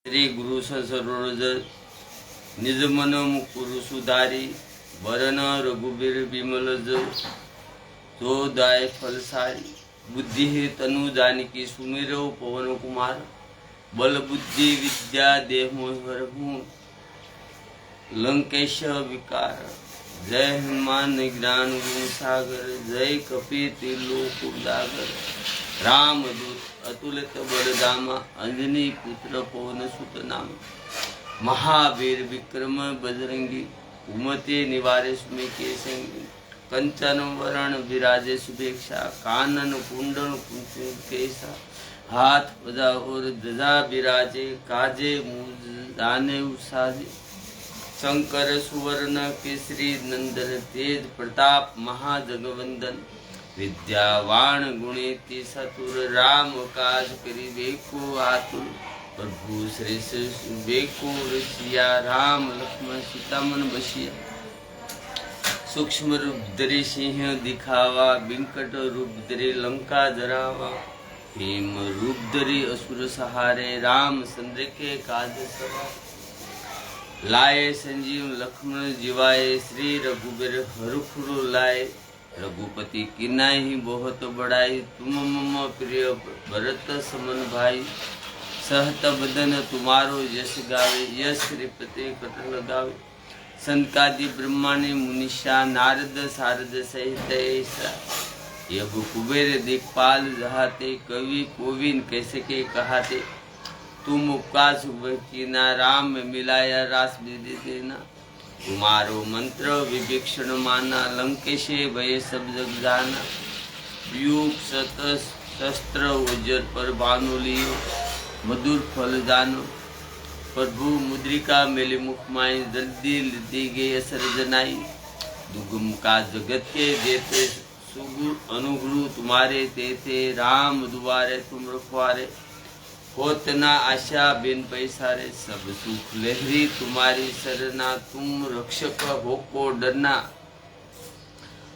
श्री गुरु सरोज निज मन मुकुरु सुधारी वरण रघुबीर विमल जो दाय फलसारी बुद्धि तनु जानकी सुमिरो पवन कुमार बल बुद्धि विद्या देह मोहर हूँ लंकेश विकार जय हनुमान ज्ञान गुण सागर जय कपि त्रिलोक उजागर राम दूत अतुलित बलधामा अंजनी पुत्र पवन सुत नाम महावीर विक्रम बजरंगी कुमति निवारे सुमिके संगी कंचन वरण विराजे सुभेक्षा कानन कुंडल कुंकुम केसा हाथ बजा और ध्वजा विराजे काजे मुझाने उसाजे शंकर सुवर्ण केसरी नंदन तेज प्रताप महाजगवंदन विद्यावान गुणेति सतुर राम काज करिबे को आतुर प्रभु श्रेष्ठ बेको रसिया राम लक्ष्मण सीता मन बसिया सूक्ष्म रूप धरि सिंह दिखावा बिंकट रूप धरि लंका जरावा भीम रूप धरि असुर सहारे राम चंद्र के काज सवारे लाए संजीव लक्ष्मण जीवाए श्री रघुबीर हरखुर लाए रघुपति किनाही बहुत बड़ाई तुम मम प्रिय भरत समन भाई सहत बदन तुम्हारो यश गावे यश श्रीपति कट लगावे संतादि ब्रह्मांड मुनिषा नारद सारद सहित ऐसा यह कुबेर दिक्पाल जहाते कवि कोविन कैसे के कहाते तुम उपका सुबकीना राम मिलाया रास विधि देना तुम्हारो मंत्र विभीषण माना लंकेशे भय सब जग जाना युग सत शस्त्र वज्र पर भानु लियो मधुर फल जानो प्रभु मुद्रिका मेले मुख माई जल्दी लिद्धि गे असर जनाई दुगम का जगत के देते सुगु अनुगुरु तुम्हारे देते राम दुआरे तुम रखवारे होत ना आशा बिन पैसारे सब सुख लहरी तुम्हारी सरना तुम रक्षक हो को डरना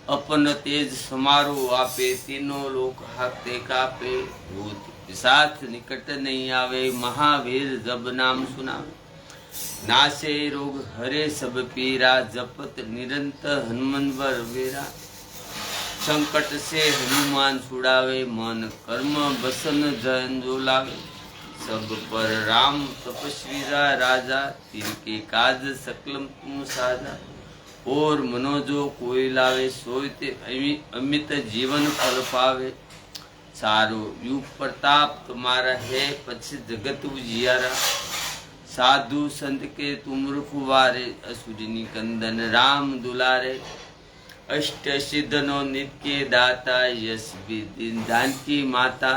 अपन तेज समारो आपे तीनों लोक हाकते कापे भूत पिशाच निकट नहीं आवे महावीर जब नाम सुनावे नासे रोग हरे सब पीरा जपत निरंतर हनुमंत बर वेरा संकट से हनुमान छुड़ावे मन कर्म बसन जन जो लावे सब पर राम तपस्वी राजा तिनके काज सकलम तुम साजा और मनोजो कोई लावे सोयते अमित जीवन फल पावे सारो युग प्रताप तुम्हारा है पछ जगत उजियारा साधु संत के तुम रखवारे असुरिनी कंदन राम दुलारे अष्ट सिद्धनो नित्य दाता यश विधि जानकी माता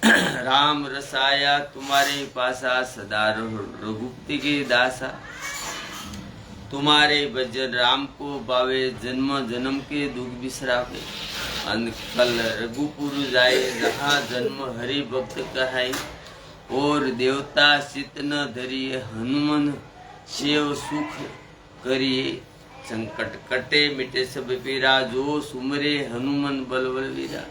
राम रसाया तुम्हारे पासा सदा रघुपति के दासा तुम्हारे भजन राम को पावे जन्म जन्म के दुख बिसरावे अंकल रघुपुर जाए जहाँ जन्म हरि भक्त कहाई और देवता चित न धरिए हनुमान शिव सुख करिए संकट कटे मिटे सब पीरा जो सुमरे हनुमान बलबल वीरा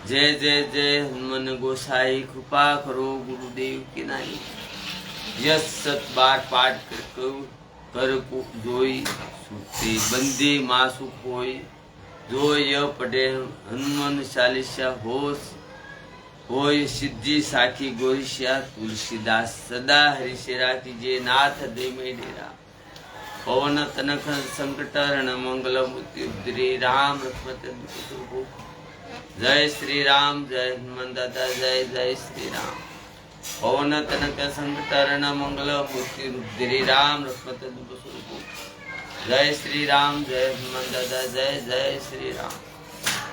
जय जय जय हनुमान गोसाई कृपा करो गुरुदेव की नाई यस सत बार पाठ कर को जोई सुखी बंदी मासुख होई जो यह पढ़े हनुमान चालीसा होय सिद्धि साखी गोरिष्या तुलसीदास सदा हरिशेरा कीजिए नाथ दे में डेरा पवन तनक संकटहरण मंगल मुक्ति राम लक्ष्मण जय श्री राम जय हनुमान दादा जय जय श्री राम पवन तनक संकटहरण मंगल मुक्ति राम लक्ष्मण जय श्री राम जय हनुमान दादा जय जय श्री राम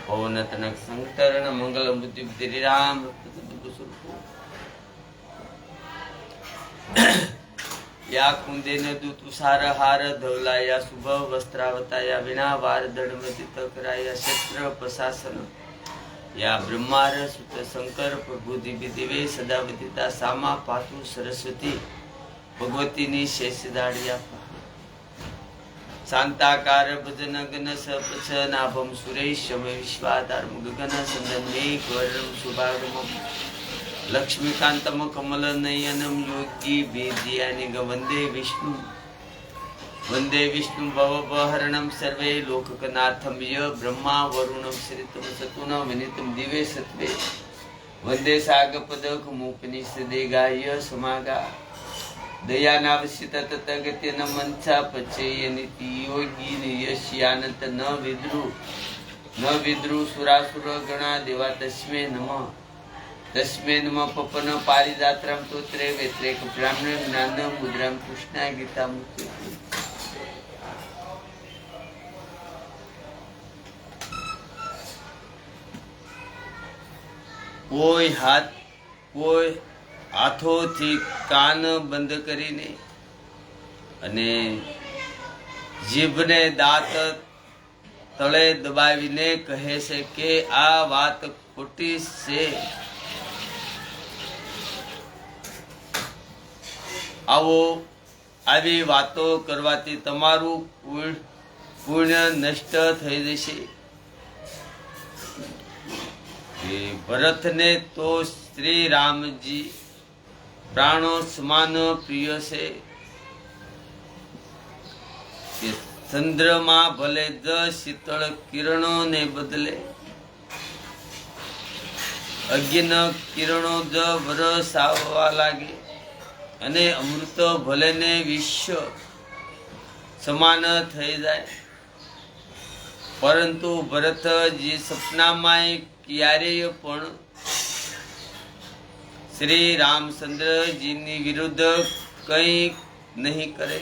पवन तनक संकटहरण मंगल मुक्ति राम या कुंदे ने दू तुषार हार धवला या शुभ वस्त्रावता या विना वार दंडमति तकरा या शस्त्र प्रशासन या ब्रह्मार सुत शंकर प्रभु दिव्य दिवे सदा विदिता सामा पातु सरस्वती भगवती नि शेष दाड़िया शांताकार भजन गण सपच नाभम सुरेश विश्वाधार गगन संदन मेघ वर्णम शुभागमम લક્ષ્મીકાંતમ કમલ નયનમ યોગી ભેદિયાનિગ વંદે વિષ્ણુ ભવભહરણમ સર્વે લોકકનાથમ ય બ્રહ્મા વરુણમ શ્રીતમ સતુન વિનિતમ દિવે સત્વે વંદે સાગપદક મુપનિષદે ગાય સમાગા દયાનાવસિત તતગત્યન મનસા પચેય નીતિ યોગી યશ્યાનંત ન વિદ્રુ સુરાસુર ગણા દેવા તસ્મે નમઃ પપન પારિજાત્રમ તોત્રે વેત્રેક બ્રાહ્મણ જ્ઞાન મુદ્રામ કૃષ્ણા ગીતા મુક્તિ. કોઈ હાથોથી કાન બંધ કરીને અને જીભને દાંત તળે દબાવીને કહે છે કે આ વાત ખોટી છે. આવી વાતો કરવાથી તમારું પુણ્ય નષ્ટ થઈ જશે. ભરતને તો શ્રી રામજી પ્રાણો સમાન પ્રિય છે. ચંદ્રમાં ભલે જ શીતળ કિરણો ને બદલે અગ્નિ કિરણો જ વરસાવવા લાગે અને અમૃત ભલે ને વિશ્વ સમાન થઈ જાય, પરંતુ ભરતજી સપનામાં ક્યારેય પણ શ્રી રામચંદ્રજીની વિરુદ્ધ કંઈ નહીં કરે.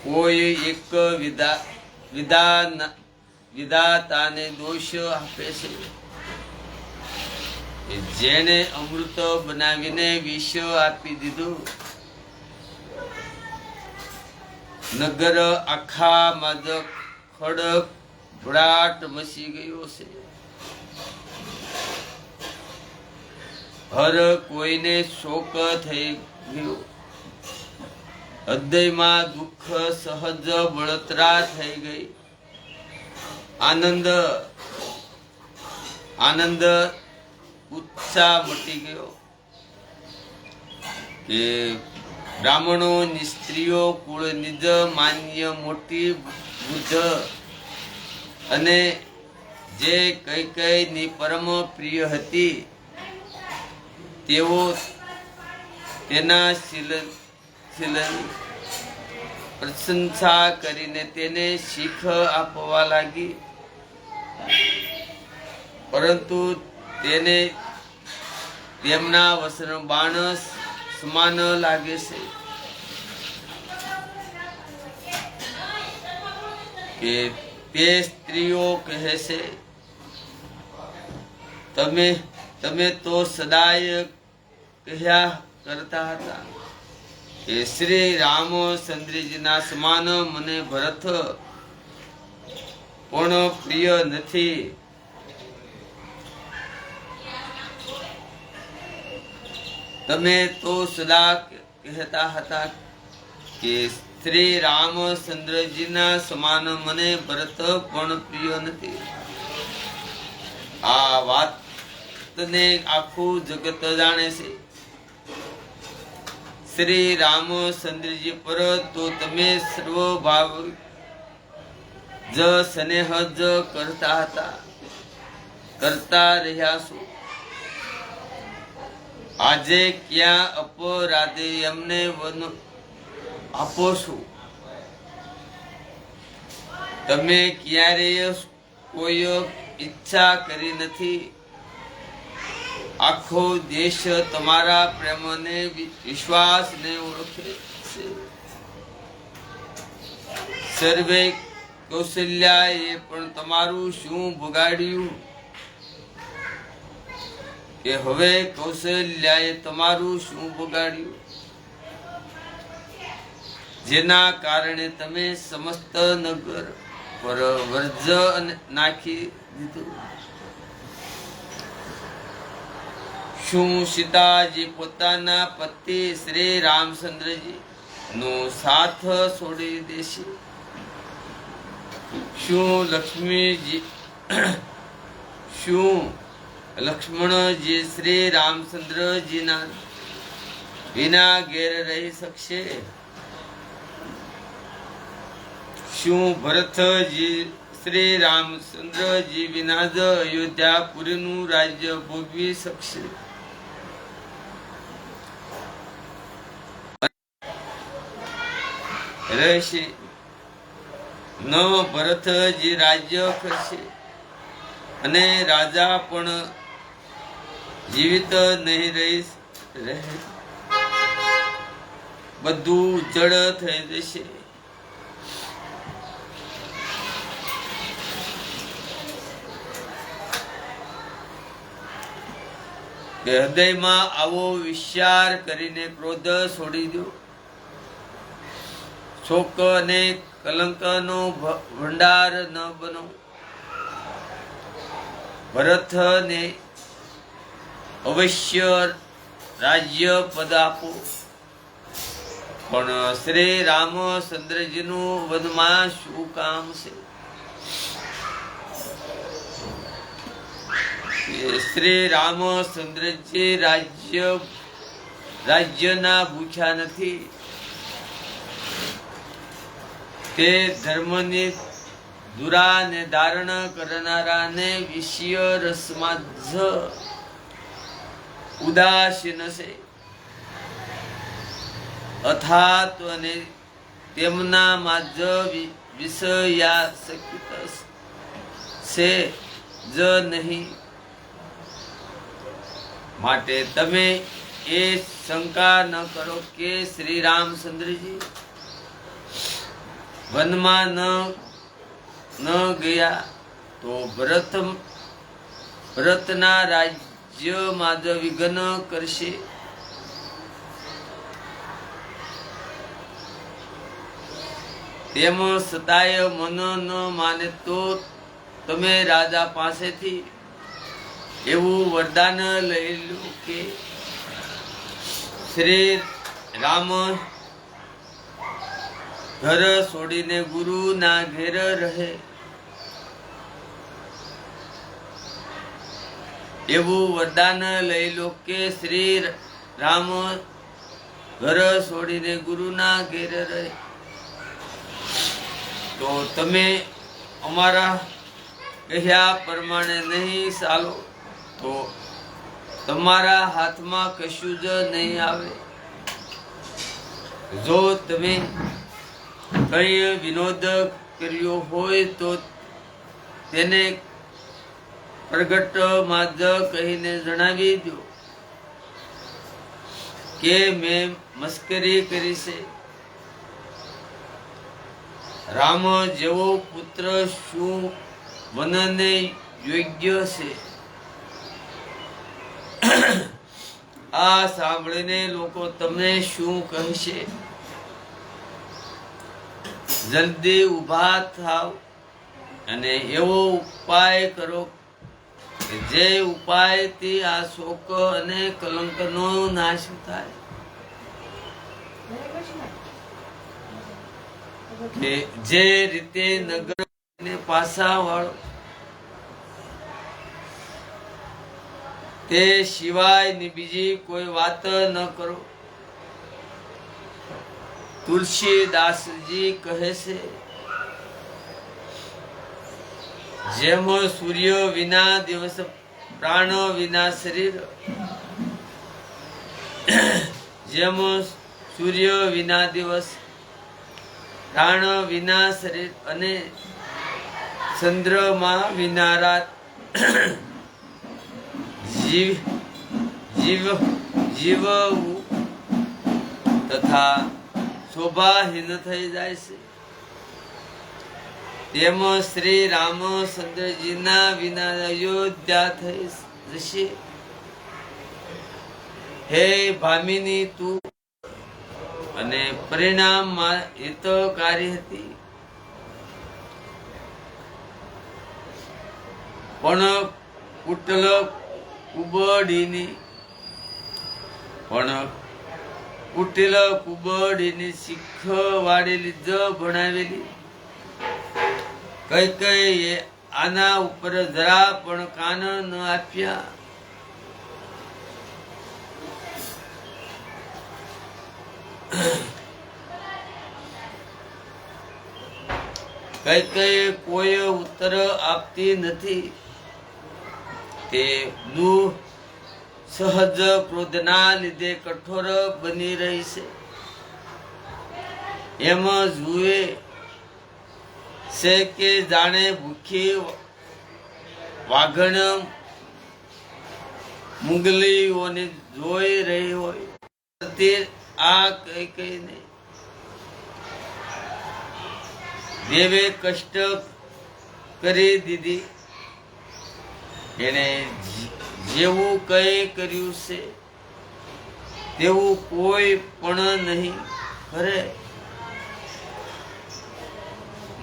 કોઈ એક વિધાતાને દોષ આપે છે. જેણે અમૃત બનાવીને વિષ આપી દીધું. નગર આખામાં જ ખડક ભડાટ મચી ગયો છે. હર કોઈને શોક થઈ ગયો. હૃદયમાં દુઃખ સહજ બળતરા થઈ ગઈ. આનંદ ઉત્સાહ મટી ગયો કે બ્રાહ્મણો સ્ત્રીઓ કુળ નિજ માન્ય મોટી બુદ્ધ અને જે કૈકેયીની પરમ પ્રિય હતી તેઓ તેના શીલની પ્રશંસા કરીને તેને શીખ આપવા લાગી. પરંતુ તેને તેમના વસન બાણ સમાન લાગે છે કે તે સ્ત્રીઓ કહે છે, તમે તો સદાય કહ્યા કરતા હતા કે શ્રી રામચંદ્રજીના સમાન મને ભરત પણ પ્રિય નથી. તમે તો સદા કહેતા હતા કે શ્રી રામચંદ્રજીના સમાન મને ભરત પણ પ્રિય નથી. આ વાતને આખું જગત જાણે છે. શ્રી રામચંદ્રજી પર તો તમે સર્વભાવ જ સ્નેહ જ કરતા રહ્યા છો. આજે ક્યાં અપરાધે એમને આપો છો? તમે ક્યારેય કોઈ ઈચ્છા કરી નથી. આખો દેશ તમારા પ્રેમને વિશ્વાસને ઓળખે છે. સર્વે કૌશલ્યાએ પણ તમારું શું બગાડ્યું કે હવે કૌશલ્યાએ તમારું શું બગાડ્યું, જેના કારણે તમે સમસ્ત નગર પર વર્જ નાખી દીધું. શું સીતાજી પોતાના પતિ શ્રી રામચંદ્રજી નો સાથ છોડી દેશે? શું શું લક્ષ્મણજી શ્રી રામચંદ્રજીના વિના ઘેર રહી શકશે? શું ભરતજી શ્રી રામચંદ્રજી વિના જ અયોધ્યાપુરીનું રાજ્ય ભોગવી શકશે? રહેશે ન ભરતજી રાજ્ય કરશે અને રાજા પણ જીવિત નહીં રહે, બધું ઉજ્જડ થઈ જશે. હૃદયમાં આવો વિચાર કરીને ક્રોધ છોડી દો. શોક અને કલંકનો ભંડાર ન બનો. ભરતને અવશ્ય રાજ્ય પદ આપો, પણ શ્રી રામચંદ્રજીનું વનમાં શું કામ છે? શ્રી રામચંદ્રજી રાજ્યના ભૂખ્યા નથી. તે ધર્મની દુરાને ધારણ કરનારાને વિષય રસમાં જ ઉદાસીન છે. અર્થાત અને તેમનામાં જ વિષયાસક્તિ છે જ નહીં. માટે તમે એ શંકા ન કરો કે શ્રી રામચંદ્રજી વનમાં ન ગયા તો ભરતના રાજ્યમાં જ વિઘ્ન કરશે. તેમ છતાંય મન ન માને તો તમે રાજા પાસેથી એવું વરદાન લઈ લો કે શ્રી રામ ઘર છોડીને ગુરુના ઘેર રહે. એવું વરદાન લઈ લો કે શ્રી રામ ઘર છોડીને ગુરુના ઘેર રહે. તો તમે અમારા કહ્યા પ્રમાણે નહીં ચાલો તો તમારા હાથમાં કશું જ નહીં આવે. જો તમે કઈ વિનોદ કર્યો હોય તો તેને પ્રગટમાં જ કહીને જણાવી દો કે મેં મસ્કરી કરી છે. રામ જેવો પુત્ર શું મનને યોગ્ય છે? આ સાંભળીને લોકો તમને શું કહેશે? જલ્દી ઊભા થાવ અને એવો ઉપાય કરો કે જે ઉપાયથી આ શોક અને કલંકનો નાશ થાય. કે જે રીતે નગર ને પાછા વાળો તે સિવાયની બીજી કોઈ વાત ન કરો. તુલસીદાસજી કહે છે, જેમ સૂર્ય વિના દિવસ, પ્રાણ વિના શરીર, જેમ સૂર્ય વિના દિવસ, પ્રાણ વિના શરીર અને ચંદ્રમા વિના રાત જીવવું તથા શોભાહીન થઈ જાય છે. તેમ શ્રી રામચંદ્રજીના વિના અયોધ્યા થઈ જશે. હે ભામિની, તું અને પરિણામમાં હિતકારી હતી, પણ કુટલ કુબડીની શીખવાડેલી જ ભણાવેલી કઈ આના ઉપર જરા પણ કાન ન આપ્યા. કઈ કઈ કોઈ ઉત્તર આપતી નથી. તે સહજ ક્રોધના લીધે કઠોર બની રહી છે. એમ જુએ છે કે જાણે ભૂખી વાઘણ મુગલીઓને જોઈ રહી હોય. આ કઈ કઈ નહીં. દેવે કષ્ટ કરી દીધી. એને જેવું કઈ કર્યું છે તેવું કોઈ પણ નહીં કરે.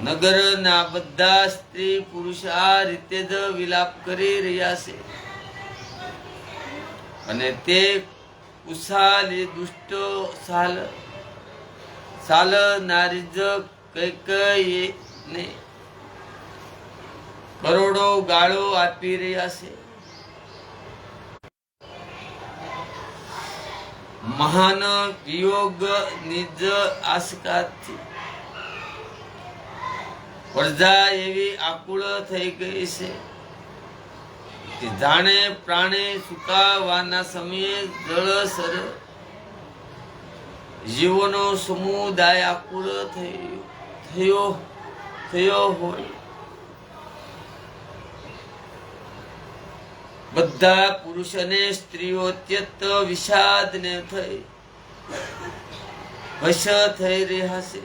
નગરના બધા સ્ત્રી પુરુષ આ રીતે જ વિલાપ કરી રહ્યા છે. અને તે કુશાલી દુષ્ટ સાલ નારી જ કઈ કઈ ને કરોડો ગાળો આપી રહ્યા છે. મહાન વિયોગ નિજ આશકાથી પ્રજા એવી આકુળ થઈ ગઈ છે કે જાણે પ્રાણે સુકાવાના સમયે જળસર જીવોનો સમુદાય આકુળ થયો હોય. બધા પુરુષ અને સ્ત્રીઓ અત્યંત વિષાદ ને થઈ વશ થઈ રહ્યા છે.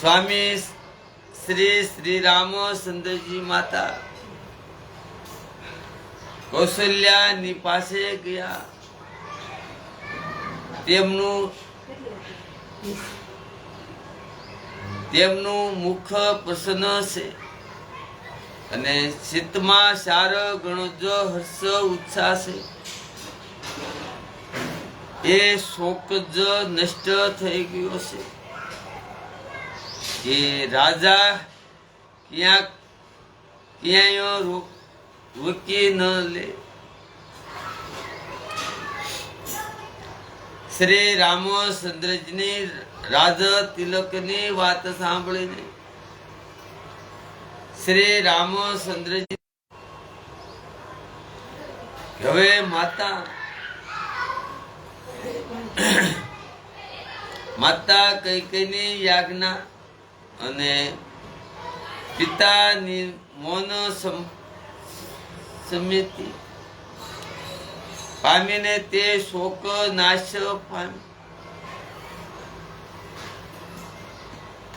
સ્વામી શ્રી રામચંદ્રજી માતા કૌશલ્યાની પાસે ગયા. તેમનું મુખ પ્રસન્ન છે અને ચિત્તમાં સાર ગણો જ હર્ષ ઉત્સાહ છે. એ શોક જ નષ્ટ થઈ ગયો છે કે રાજા ક્યાંય રોકી ન લે. શ્રી રામચંદ્રજીની રાજ તિલકની વાત સાંભળીને શ્રી રામચંદ્રજી હવે માતા કૈકેયીની યાજ્ઞા અને પિતાની મૌન સમિતિ પામીને તે શોક નાશ પામ્યો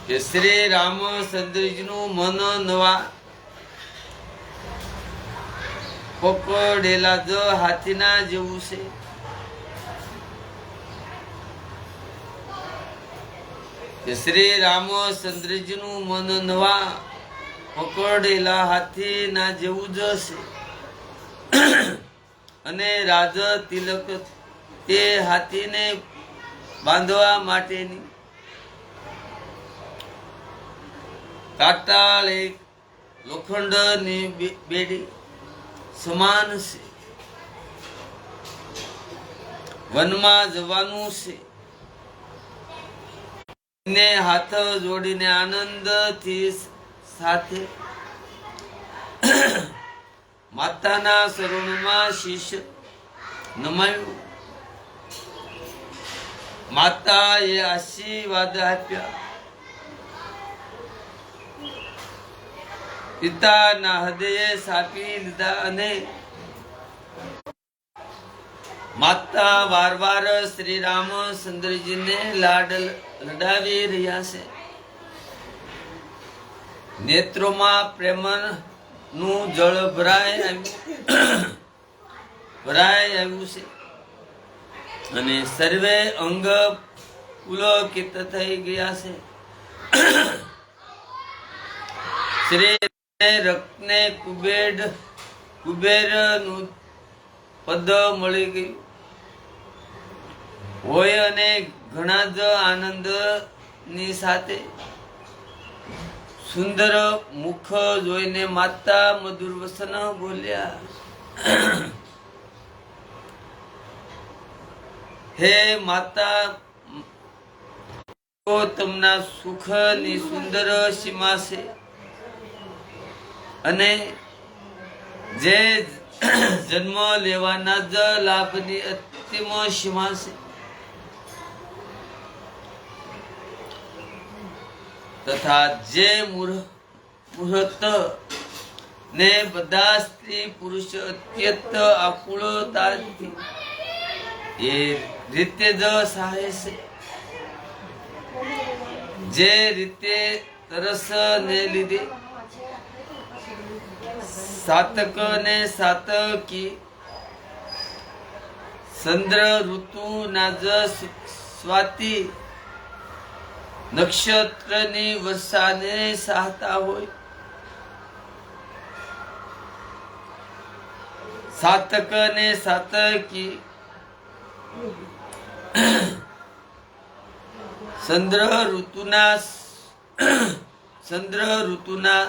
કે શ્રી રામચંદ્રજીનું મન નવા પકડેલા જ હાથીના જેવું છે. શ્રી રામચંદ્રજીનું મન નવા પકડેલા હાથીના જેવું જ છે. અને રાજ તિલક તે હાથીને બાંધવા માટેની કાટાળે લોખંડની બેડી સમાન છે. વનમાં જવાનું છે ને હાથ જોડીને આનંદથી સાથે માતાના શરણમાં શીશ નમાયું. માતાએ આશીર્વાદ આપ્યા. પિતાના હૃદયે સાપી લીધા અને માતા વારવાર શ્રી રામચંદ્રજીને લડાવી રહ્યા છે. નેત્રોમાં પ્રેમનું જળ ભરાય આવ્યું છે અને સર્વે અંગ પુલકિત થઈ ગયા છે. શ્રી રત્ને કુબેરનું પદ મળી ગયું હોય અને ઘણા જ આનંદની સાથે સુંદર મુખ જોઈને માતા મધુર વસન બોલ્યા, હે માતા, તમના સુખની સુંદર સીમા છે અને જે જન્મ લેવાના જ લાભની અંતિમ સીમા છે. તથા જે મુહૂર્ત ને બધા સ્ત્રી પુરુષ અત્યંત આકુળતાથી એ રીતે જ સહાય છે. જે રીતે તરસ ને લીધે સાતક ને સાતકી ચંદ્ર ઋતુ ના જ સ્વાતિ નક્ષત્રની વર્ષાને સહાતા હોય, સાતક ને સાતકી ચંદ્ર ઋતુના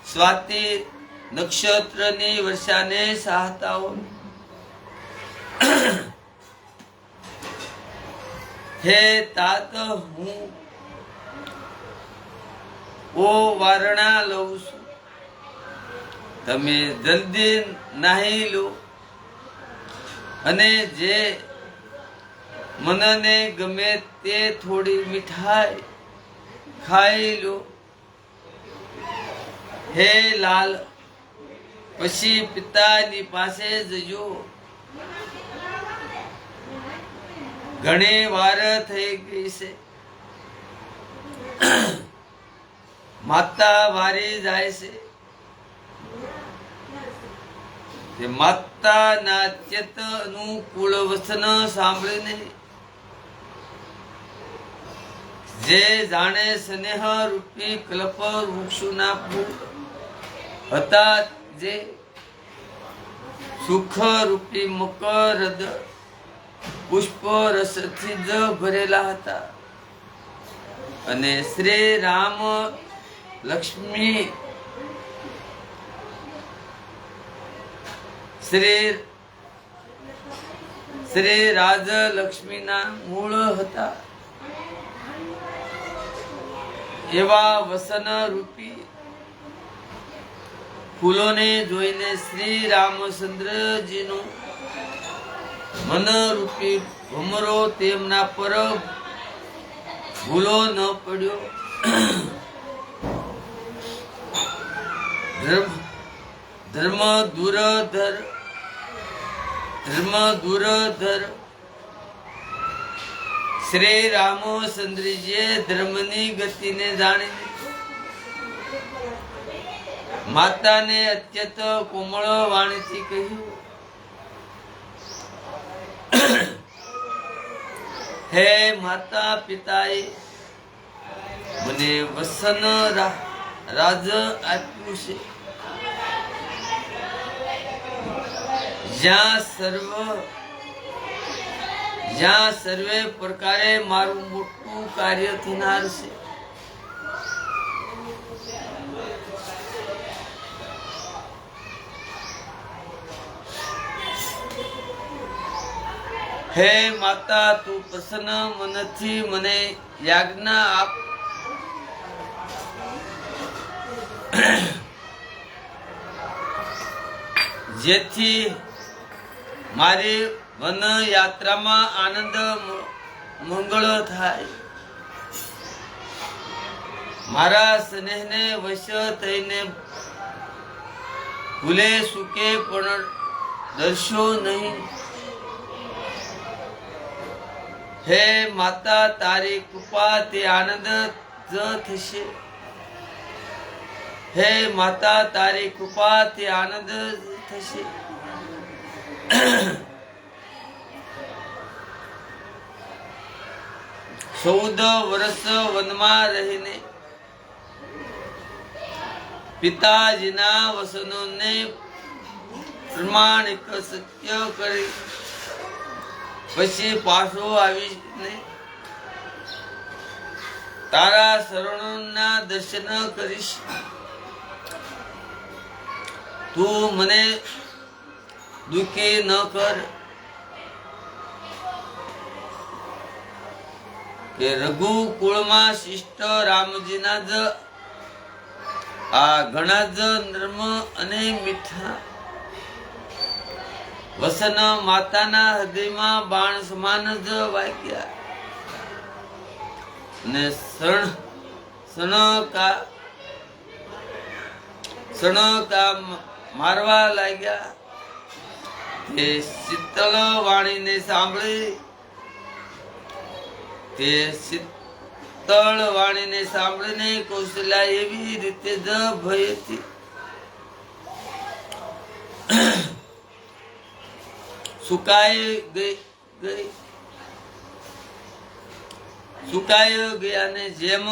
સ્વાતિ નક્ષત્રની વર્ષાને સહાતા હોય. હે તાત, હું વારણા લઉં છું, તમે જલ્દી નાહી લો અને જે મનને ગમે તે થોડી મીઠાઈ ખાઈ લો. હે લાલ, પછી પિતાની પાસે જજો. ઘણી વાર થઈ ગઈ છે, માતા વારી જાય છે. માતાના અત્યંત અનુકૂળ વચન સાંભળીને જે જાણે સ્નેહ રૂપી કલ્પ વૃક્ષના ફૂલ હતા, જે સુખ રૂપી મકરદ પુષ્પ રસથી જ ભરેલા હતા અને શ્રી રામ લક્ષ્મી શ્રી રાજ લક્ષ્મીના મૂળ હતા. એવા વસન રૂપી ફૂલોને જોઈને શ્રી રામચંદ્રજીનું મનરૂપી ભમરો તેમના પર ભૂલો ન પડ્યો. ધર્મ દુરધર શ્રી રામચંદ્રજીએ ધર્મની ગતિને જાણી માતાને અત્યંત કોમળ વાણીથી કહ્યું, હે માતા પિતાએ મને વસન રાજ આપ્યું છે, જ્યાં સર્વે પ્રકારે મારું મોટું કાર્ય થનાર છે. હે માતા, તું પ્રસન્ન મનથી મને યાજ્ઞા આપ. જેથી મારી વન યાત્રામાં આનંદ મંગળ થાય. મારા સ્નેહને વશ થઈને ભૂલે સુકે પણ ડરશો નહીં. હે માતા, તારી કૃપાથી આનંદ જ થશે. હે માતા, તારી કૃપાથી આનંદ થશે. 14 વર્ષ વનમાં રહીને પિતાજીના વસનોને પ્રમાણિક સત્ય કરી પછી પાછો આવીને તારા શરણોના દર્શન કરીશ. તું મને દુઃખી ન કર કે રઘુકુળમાં શિષ્ટ રામજીના જ આ ઘણા જ નર્મ અને મીઠા વસન માતાના હૃદયમાં બાણ સમાન જ વાગ્યા ને સણકા મારવા લાગ્યા. તે શીતળ વાણીને સાંભળી સાંભળીને કૌશલ્યા એવી રીતે જ ભયથી સુકાઈ ગયા ને જેમ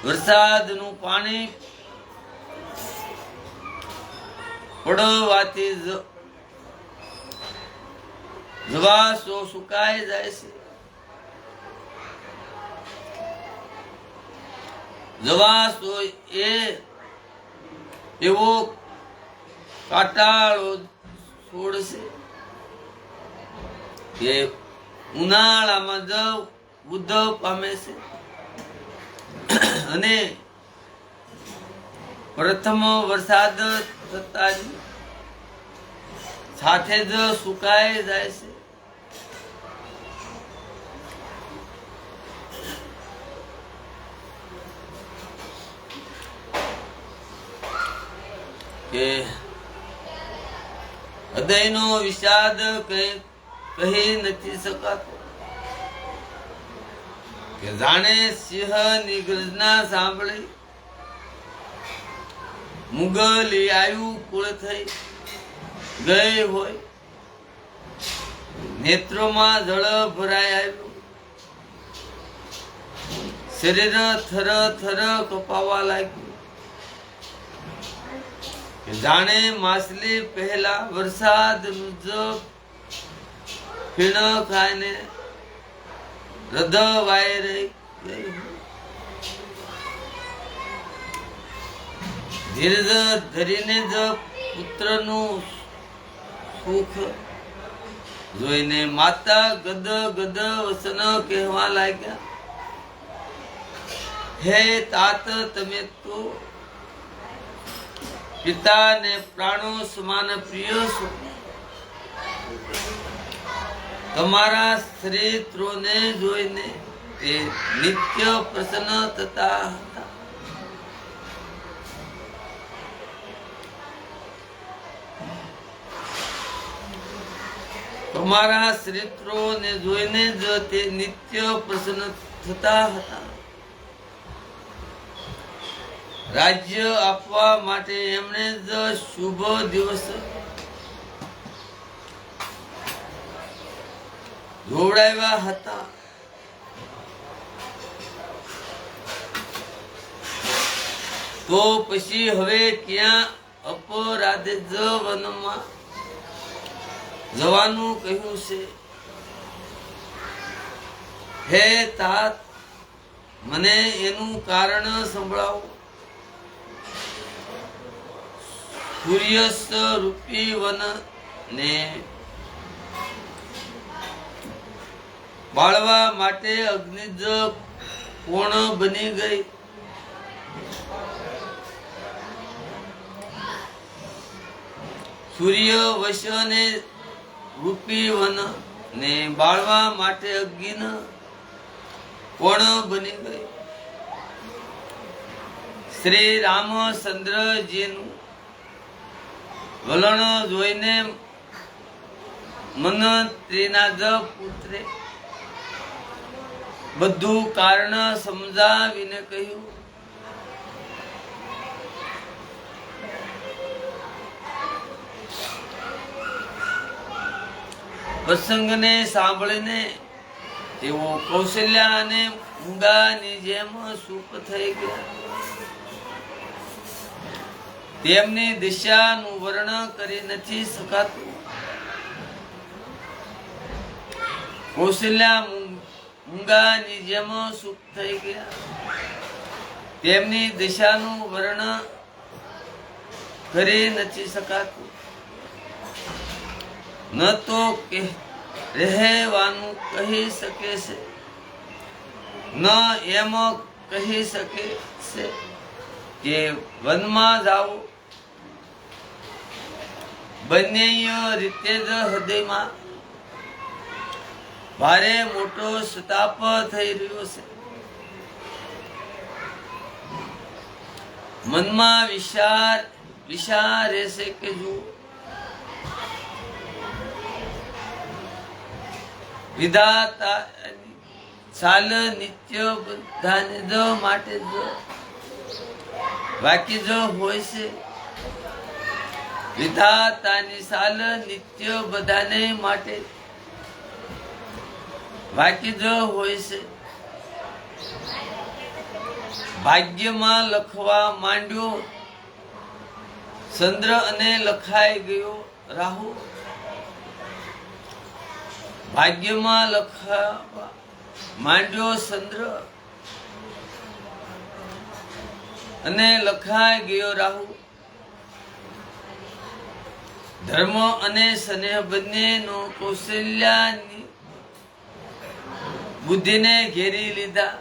વરસાદનું પાણી પડવાથી જવાસો સુકાઈ જાય છે. જવાસો એવો કાટાળો છોડશે કે ઉનાળામાં જ વૃદ્ધ પામે છે અને પ્રથમ વરસાદ થતા સાથે જ સુકાઈ જાય છે. કે હૃદયનો વિષાદ કહી નથી શકાતો કે જાણે સિંહ ની ગર્જના સાંભળી મુગલી આયુ કુળ થઈ ગઈ હોય. નેત્રોમાં જળ ભરાઈ આવ્યું. શરીર થર થર કપાવા લાગ્યું. જાણે માછલી પહેલા વરસાદ ફીણ ખાઈને રધવાઈ રહી ગઈ. ધીરજ ધરીને જ પુત્રનું સુખ જોઈને માતા ગદ ગદ વસન કહેવા લાગ્યા. હે તાત, તમે તો પિતા ને પ્રાણો સમાન પ્રિય છો. તમારા ચરિત્રોને જોઈને તે નિત્ય પ્રસન્ન થતા હતા. તમારા ચરિત્રોને જોઈને જ તે નિત્ય પ્રસન્ન થતા હતા. રાજ્ય આપવા માટે એમણે જ શુભ દિવસ જોડાવ્યા હતા. તો પછી હવે ક્યાં અપરાધે જ વનમાં જવાનું કહ્યું છે. હે તાત, મને એનું કારણ સંભળાવો. સૂર્યસ રૂપી વન ને બાળવા માટે અગ્નિ જ કોણ બની ગઈ. સૂર્ય વશ ને રૂપી વન ને બાળવા માટે અગ્નિ કોણ બની ગઈ. શ્રી રામચંદ્રજીનું વલણ જોઈને મંત્રીના જ પુત્રે બધું કારણ સમજાવીને કહ્યું. પ્રસંગને સાંભળીને તેઓ કૌશલ્યા અને મૂંગાની જેમ ચૂપ થઈ ગયા. તેમની દિશાનું વર્ણન કરી નથી શકાતું. કૌશલ્યા ઊંઘાની જેમ સુખ થઈ ગયા. તેમની દિશાનું વર્ણન કરી નથી શકાતું. ન તો રહેવાનું કહી શકે છે, ન એમ કહી શકે છે કે વનમાં જાઓ. બંને રીતે જ હૃદયમાં ભારે મોટો સતાપ થઈ રહ્યો છે. મનમાં વિચારે છે કે જો વિધાતા ચાલ નિત્ય બધાને જ માટે જ બાકી જ હોય છે. વિધાતાની ચાલ નિત્ય બધાને માટે બાકી જ હોય છે. ભાગ્યમાં લખવા માંડ્યો ચંદ્ર અને લખાઈ ગયો રાહુ. ભાગ્યમાં લખવા માંડ્યો ચંદ્ર અને લખાઈ ગયો રાહુ. ધર્મ અને સ્નેહ બંનેનો કૌશલ્યાની બુદ્ધિને ઘેરી લીધા.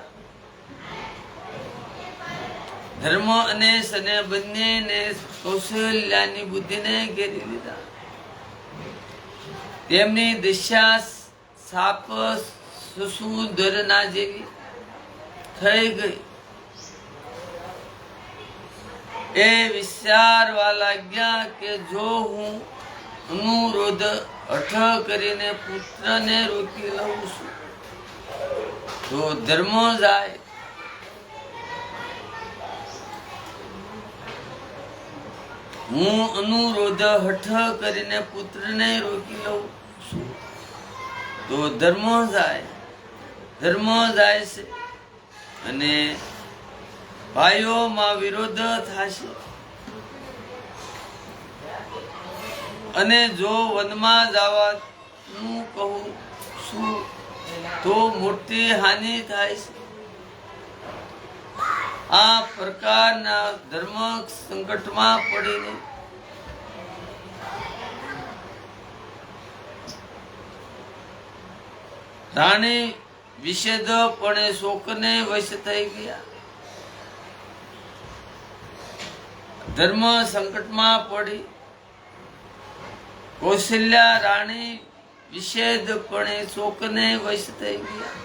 ધર્મ અને સ્નેહ બંનેને કૌશલ્યાની બુદ્ધિને ઘેરી લીધા. તેમની દિશા સાપ સુસુદરના જેવી થઈ ગઈ. એ વિચારવા લાગ્યા કે જો હું અનુરોધ હઠ કરીને પુત્રને રોકી લઉં છું તો ધર્મ જાય. હું અનુરોધ હઠ કરીને પુત્રને રોકી લઉં છું તો ધર્મ જાય. ધર્મ જાય છે અને ભાઈઓમાં વિરોધ થશે. અને જો વનમાં જવાનું કહું છું તો મોટી હાનિ થાય છે. આ પ્રકારના ધર્મ સંકટમાં પડીને રાણી વિષેદપણે શોકને વશ થઈ ગયા. ધર્મ સંકટમાં પડી કૌશલ્યા રાણી વિષેદપણે શોકને વશ થઈ ગયા.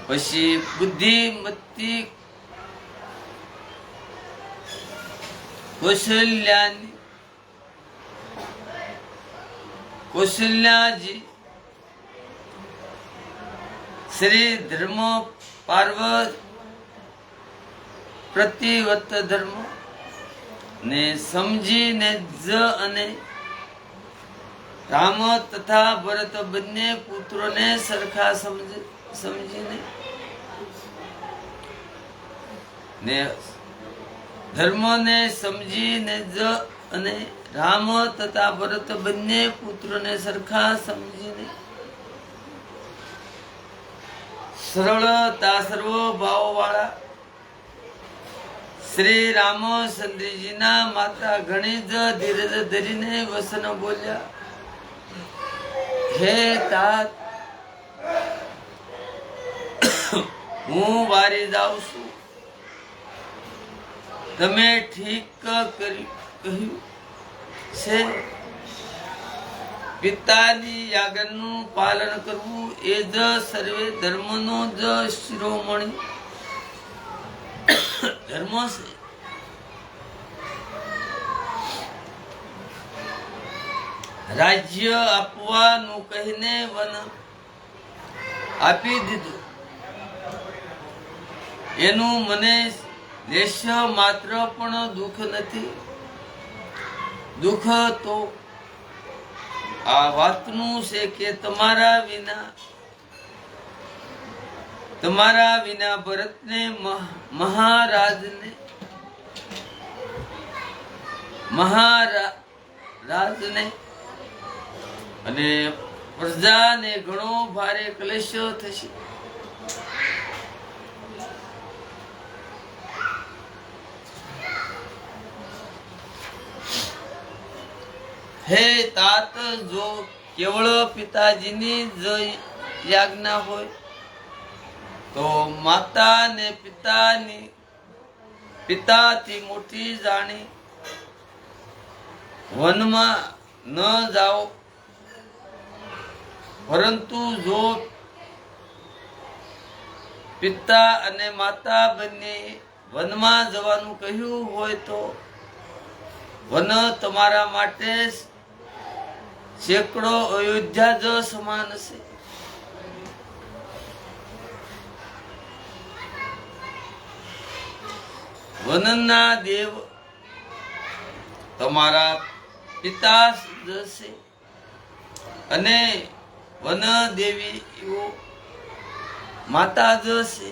પછી બુદ્ધિમતી કૌશલ્યાજી શ્રી ધર્મ પાર્વત પ્રતિવત ધર્મ ને સમજીને જ અને રામ તથા ભરત બંને પુત્રોને સરખા સમજીને ને ધર્મને સમજીને જ અને રામ તથા ભરત બંને પુત્રોને સરખા સમજીને સરળતા સર્વ ભાવ વાળા શ્રી રામચંદ્રજીના માતા ઘણી જ ધીરજ ધરીને વસન બોલ્યા. હે તાત, હું વારી જાઉં છું. તમે ઠીક કહ્યું છે. પિતાની આજ્ઞાનું પાલન કરવું એ જ સર્વે ધર્મનો જ શિરોમણી ધર્મ છે. રાજ્ય આપવાનું કહીને વન આપી દીધું. એનું મને લેશ માત્ર પણ દુઃખ નથી. દુઃખ તો આ વાતનું છે કે તમારા વિના ભરતને મહારાજને અને પ્રજાને ઘણો ભારે ક્લેશ થશે. હે તાત, જો કેવળ પિતાજીની જ આજ્ઞા હોય તો માતા ને પિતાથી મોટી જાણી વનમાં ન જાઓ. પરંતુ જો પિતા અને માતા બંને વનમાં જવાનું કહ્યું હોય તો વન તમારા માટે સેંકડો અયોધ્યા જ સમાન છે. વનના દેવ તમારા પિતા જ છે અને વન દેવીઓ માતા જ છે.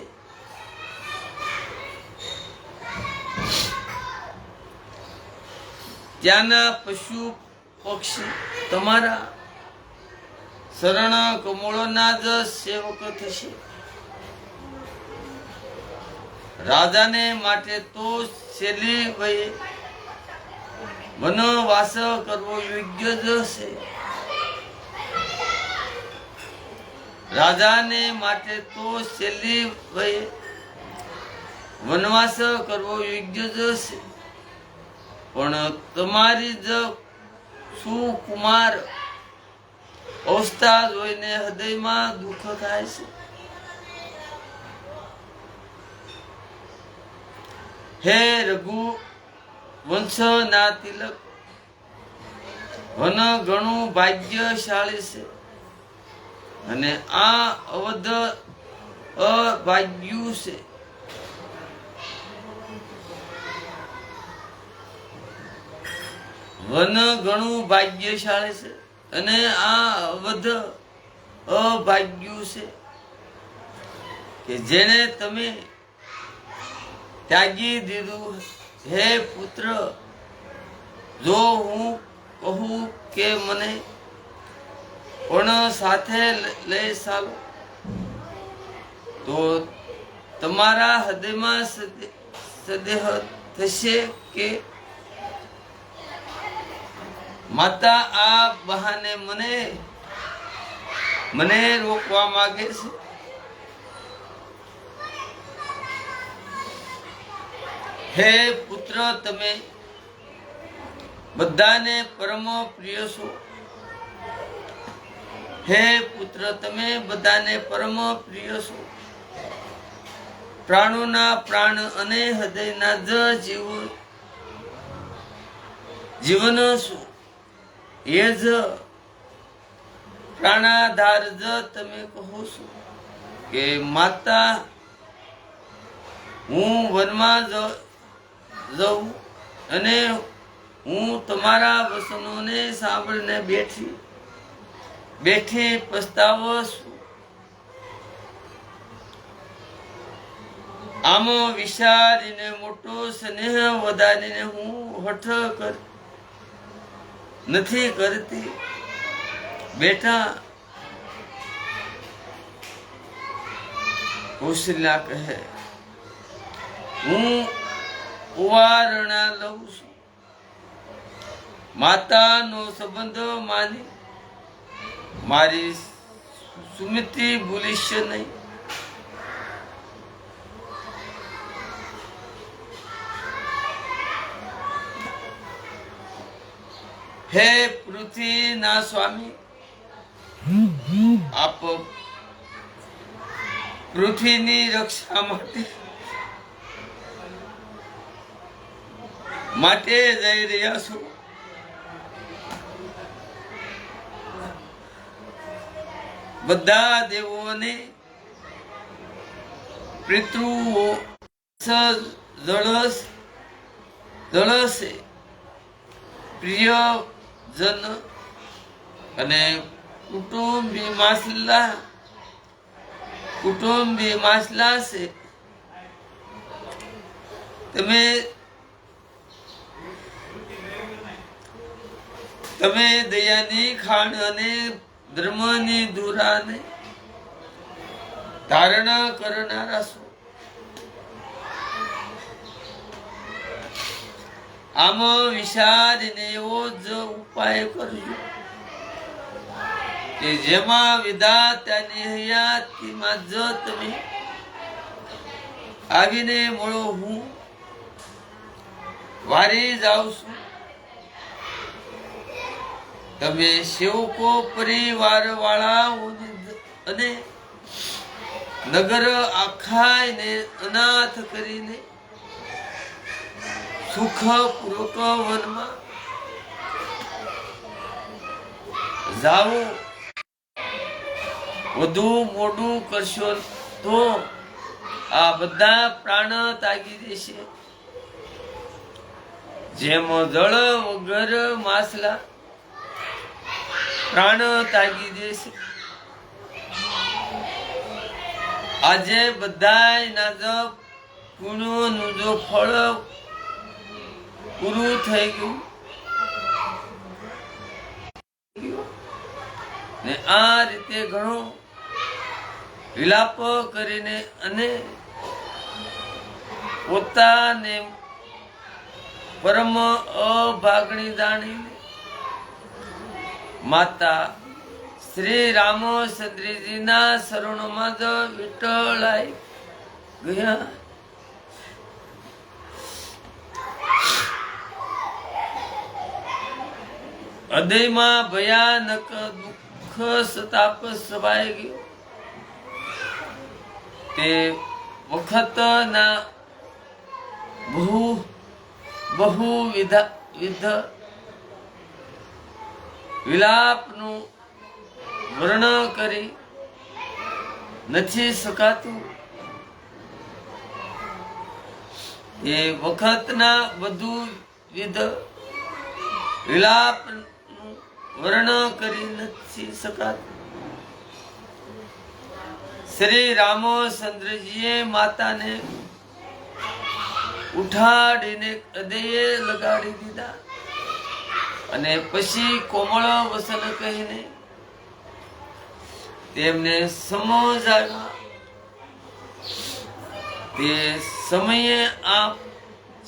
ત્યાંના પશુ પક્ષી તમારા શરણ કમળોના જ સેવક થશે. રાજાને માટે તો છેલ્લી વયે વનવાસ કરવો યોગ્ય જ છે. રાજાને માટે તો છેલ્લી વયે વનવાસ કરવો યોગ્ય જ છે. પણ તમારી જ સુકુમાર અવસ્થા જોઈને હૃદયમાં દુઃખ થાય છે. હે રઘુ વંશના તિલક, વન ઘણું ભાગ્યશાળી છે અને આ અવધ અભાગ્યું છે. વન ઘણું ભાગ્યશાળી છે અને આ અવધ અભાગ્યું છે કે જેને તમે ત્યાગી દીધું. હે પુત્ર, જો હું કહું કે મને પણ સાથે લઈ ચાલો તો તમારા હૃદયમાં સંદેહ થશે કે માતા આ બહાને મને રોકવા માંગે છે. હે પુત્ર, તમે બધાને પરમ પ્રિય છો. હે પુત્ર, તમે બધાને પરમ પ્રિય છો. પ્રાણોના પ્રાણ અને હૃદયના જ જીવન છો. એ જ પ્રાણાધાર જ તમે કહો છો કે માતા, હું વનમાં જઉં અને હું તમારા વચનોને સાંભળીને બેઠી પસ્તાવો છું. આમ વિચારીને મોટો સ્નેહ વધારીને હું હઠ નથી કરતી. બેટા, કૌશલ્યા કહે, હું ઉવારણા લઉં છું. માતાનો સંબંધ માની મારી સુમિતિ ભૂલીશ નહીં. હે પૃથ્વીના સ્વામી, આપ પૃથ્વીની રક્ષા માટે જઈ રહ્યા છો. બધા દેવોને પિતૃઓ જળશે, પ્રિયજન અને કુટુંબી માસલા છે. તમે દયાની ખાણ અને ધર્મની ધુરાને ધારણા કરનારા છો. આમ વિચારીને એવો જ ઉપાય કરજો કે જેમાં વિધાતાની હયાતીમાં જ તમે આવીને મળો. હું વારી જાઉં છું. તમે સેવકો પરિવાર વાળા અને નગર આખાને અનાથ કરીને સુખપૂર્વક વનમાં જાઓ. વધુ મોડું કરશો તો આ બધા પ્રાણ તાગી દેશે. જેમ જળ વગર માછલા પ્રાણ તાગી દેશે. આજે બધા ના પુણ્યોનું જો ફળ પૂરું થઈ ગયું ને આ રીતે ઘણો વિલાપ કરીને અને પોતાને પરમ અભાગણી જાણીને માતા શ્રી રામચંદ્રજીના શરણોમાં જ વિઠ્ઠલાઈ ગયા. હૃદયમાં ભયાનક દુઃખ સતાપ સવાઈ ગયો. તે વખતના બહુવિધ વિલાપનું વર્ણન કરી નથી શકાતું. એ વખતના બધું વિધ વિલાપનું વર્ણન કરી નથી શકાતું. શ્રી રામચંદ્રજીએ માતાને ઉઠાડીને હૃદયે લગાડી દીધા અને પછી કોમળ વસન કહીને તેમને સમજાવ્યા. તે સમયે આ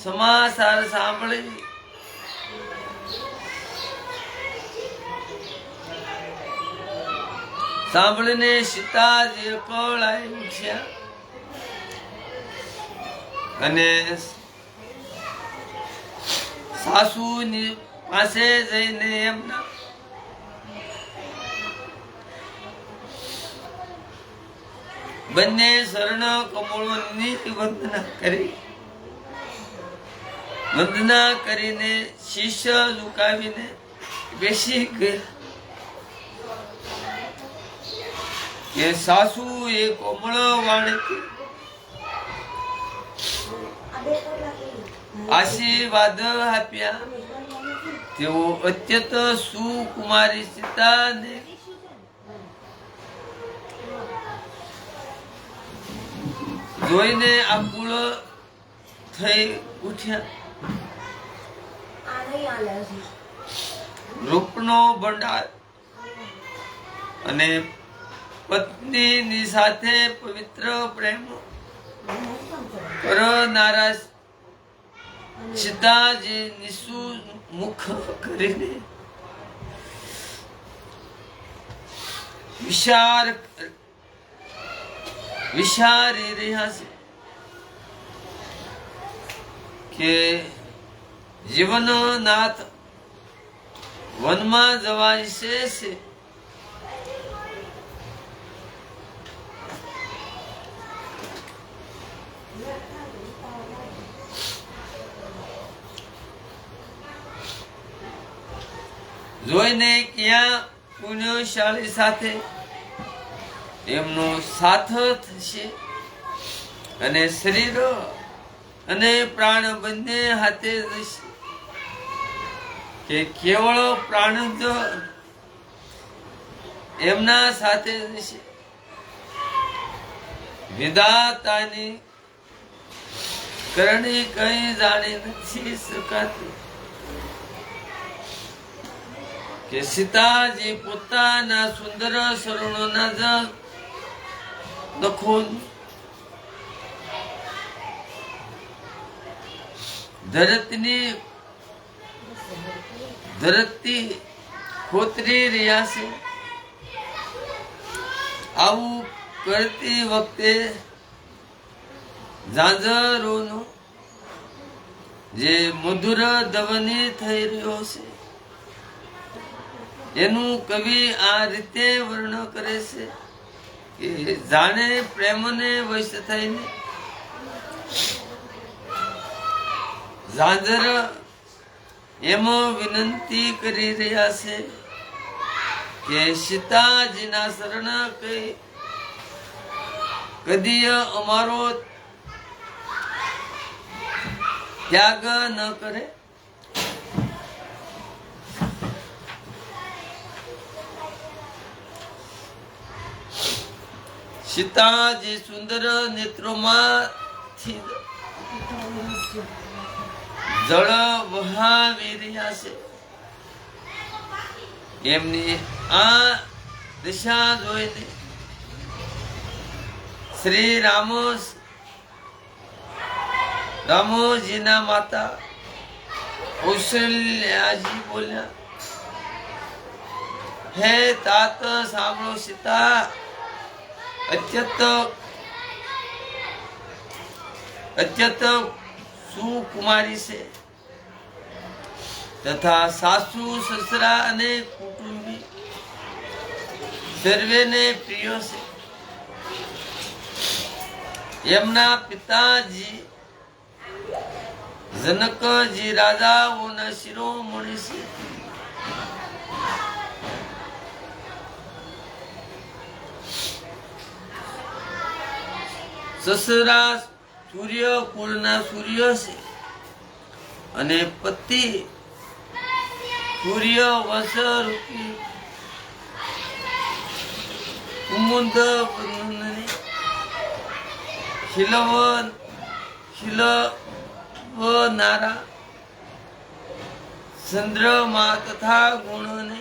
સમાચાર સાંભળી સાંભળીને સીતાજી કળાઈ ઉઠ્યા અને સાસુની પાસે જઈને એમના બંને શરણ કમળોની વંદના કરીને શીશ ઝુકાવીને બેસી ગયા. કે સાસુ એ કોમળ વાણીથી આશીર્વાદ આપ્યા. તેઓ અત્યંત સુકુમારી સીતાને જોઈને આકુળ થઈ ઉઠ્યા. રૂપનો ભંડાર અને પત્નીની સાથે પવિત્ર પ્રેમ કરનારા સીતાજી નિસુ મુખ કરીને વિચારી રહ્યા છે કે જીવનનાથ વનમાં જવા ઈચ્છે છે. જોઈને ક્યાં પુણ્યશાળી સાથે એમનો સાથ થશે અને શરીર અને પ્રાણ બંને હાથે જશે. કે કેવળ પ્રાણ જ એમના સાથે જશે. વિધાતાની કરણી કઈ જાણી નથી શકાતી. કે સીતાજી પોતાના સુંદર શરણોના જ દખો ધરતી ખોતરી રહ્યા છે. આવું કરતી વખતે ઝાંઝરોનો જે મધુર ધ્વનિ થઈ રહ્યો છે એનું કવિ આ રીતે વર્ણન કરે છે કે જાણે પ્રેમને વશ થઈને ઝાંઝર એમ વિનંતી કરી રહ્યા છે કે સીતાજીના શરણ કદી અમારો ત્યાગ ન કરે. સીતાજી સુંદર નેત્રોમાંથી જળ વહાવી રહ્યા છે. એમની આ દિશા જોઈને શ્રી રામોજીના માતા કૌશલ્યાજી બોલ્યા, હે તાત સાંભળો, સીતા અત્યંત સુકુમારી છે તથા સાસુ સસરા અને કુટુંબી સર્વેને પ્રિય છે. એમના પિતાજી જનકજી રાજાઓના શિરોમણી છે. સસરા સૂર્ય કુળના સૂર્ય છે અને પતિ સૂર્ય વંશરૂપી કુમુદ ખીલવનારા ચંદ્રમા તથા ગુણને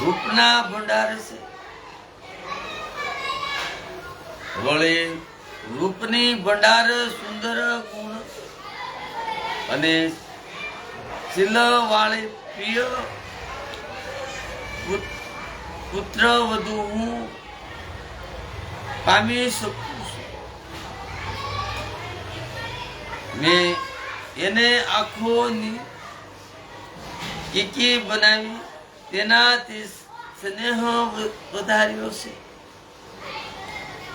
રૂપના ભંડાર છે. વળી રૂપની ભંડાર સુંદર ગુણ અને શીલ વાળી પ્રિય પુત્ર વધુ હું પામી શકું છું. મેં એને આંખોની કીકી બનાવી તેનાથી સ્નેહ વધાર્યો છે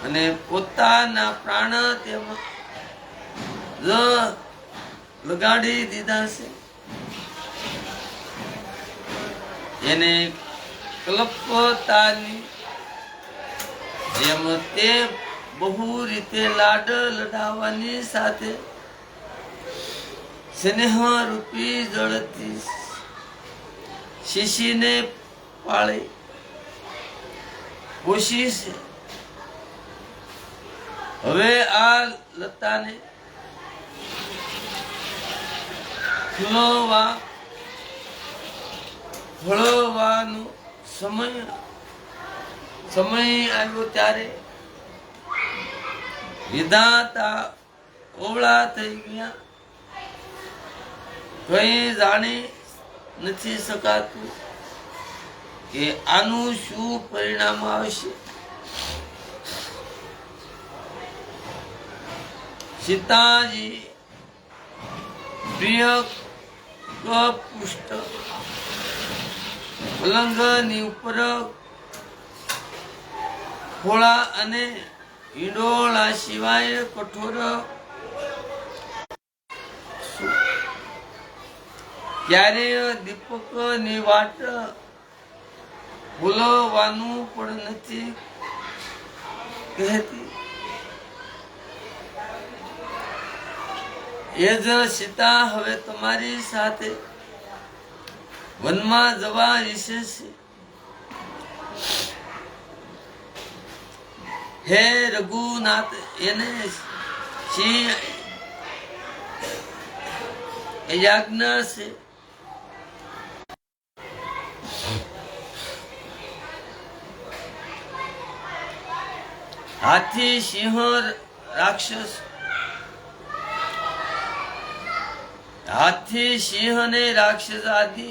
અને પોતાના પ્રાણ તેમાં લગાડી દીધા છે. એને કલ્પતાની જેમ તે બહુ રીતે લાડ લડાવવાની સાથે સ્નેહ રૂપી જળથી શીશીને પાળી પોષી છે. હવે આ લતાને ફળવાનો સમય આવ્યો ત્યારે વિધાતા ઓવળા થઈ ગયા. કઈ જાણી નથી શકાતું કે આનું શું પરિણામ આવશે. સીતાજી પ્રિય કપુષ્ટ પલંગની ઉપર ખોળા અને ઈંડોળા સિવાય કઠોર ક્યારેય દીપકની વાટ ભૂલવાનું પણ નથી કહેતી. એ જ સીતા હવે તમારી સાથે વનમાં જવા ઈચ્છે છે. હે રઘુનાથ, એને સિંહ આજ્ઞા છે હાથી, સિંહ, રાક્ષસ, હાથી, સિંહ અને રાક્ષસ આદિ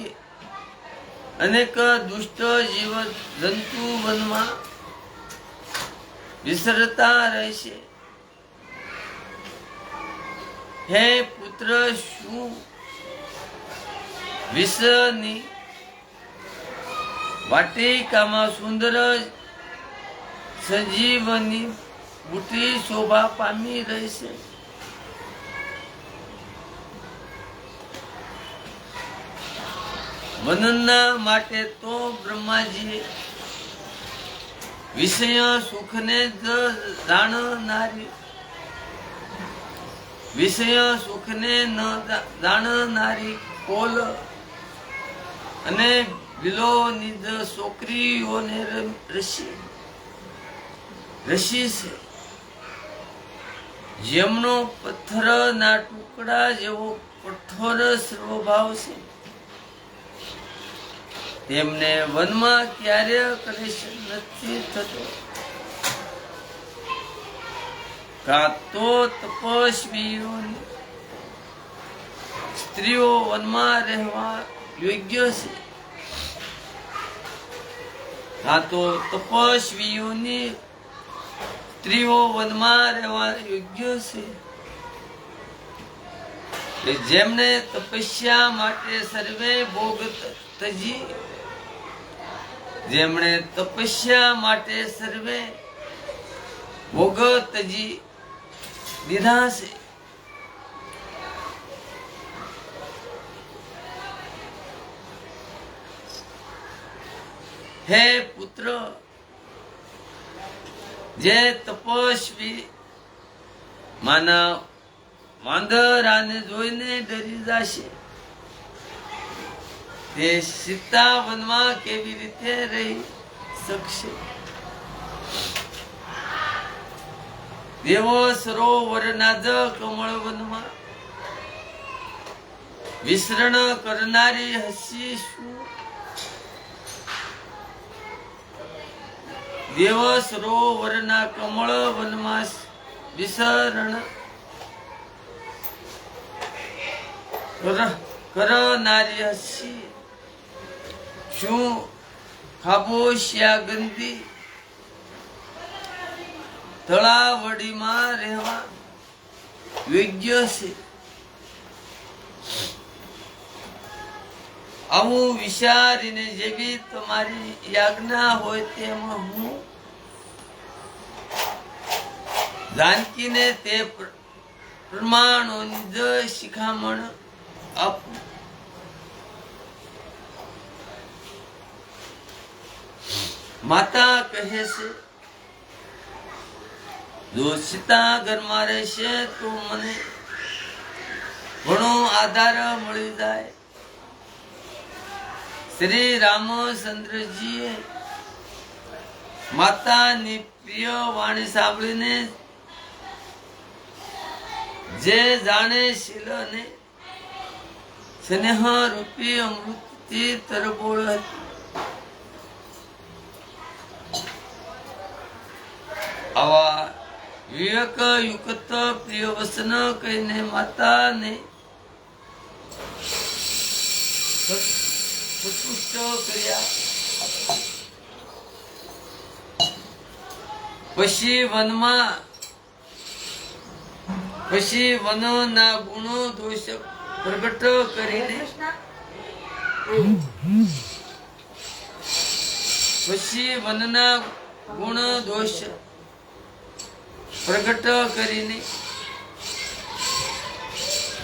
અનેક દુષ્ટ જીવ જંતુ વનમાં વિસરતા રહેશે. હે પુત્ર, શું વિષની વાટિકામાં સુંદર સજીવની બુટી શોભા પામી રહેશે. વનના માટે તો બ્રહ્માજીએ વિષય સુખને જ જાણનારી, વિષય સુખને ન જાણનારી કોલ અને બિલોની જ છોકરીઓને રસી છે, જેમનો પથ્થરના ટુકડા જેવો કઠોર સ્વભાવ છે. તેમને વનમાં ક્યારે ક્લેશ નથી થતો. કાં તો તપસ્વીઓની સ્ત્રીઓ વનમાં રહેવા યોગ્ય છે, કાં તો તપસ્વીઓની સ્ત્રીઓ વનમાં રહેવા યોગ્ય છે. જેમને તપસ્યા માટે સર્વે ભોગ તજી, જેમણે તપસ્યા માટે સર્વે ભોગ તજી દીધા છે. હે પુત્ર, જે તપસ્વી માના વાંદરાને જોઈને ડરી જશે, તે સીતા વનમાં કેવી રીતે રહી શકશે? દેવો સરોવરના જ કમળ વનમાં વિસરણ કરનારી હસી શું? દેવ સરોવરના કમળ વનમાં વિસરણ કરનારી હસી શું ખાબોશિયા ગંદી તળાવડીમાં રહેવા યોગ્ય છે? આવું વિચારીને જેવી તમારી યાજ્ઞા હોય તેમાં હું જાનકીને તે પ્રમાણોની જ શિખામણ આપું. માતા કહે છે, જો સીતા ઘરમાં રહેશે તો મને ઘણો આધાર મળી જાય. શ્રી રામચંદ્રજીએ માતાની પ્રિય વાણી સાંભળીને જે જાણે શીલને સ્નેહ રૂપી અમૃતથી તરબોળ હતી. આવા વિવેક યુક્ત પ્રિય વચન કહીને માતાને સંતુષ્ટ કર્યા. પછી વનના ગુણો દોષ પ્રગટ કરીને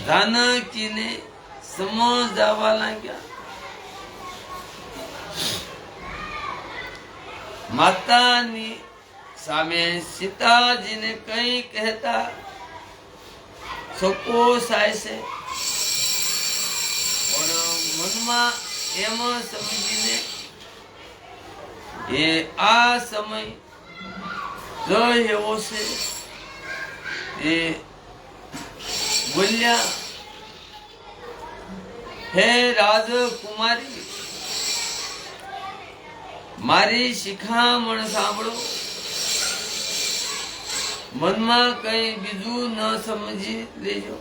જાનકીને સમજાવવા લાગ્યા. માતાની સામે સીતાજીને કઈ કહેતા સંકોચાય છે, પણ મનમાં એમ સમજીને એ આ સમય જો એવો છે એ બોલ્યા, હે રાજકુમારી, મારી શિખામણ સાંભળો. મનમાં કઈ બીજું ન સમજી લેજો.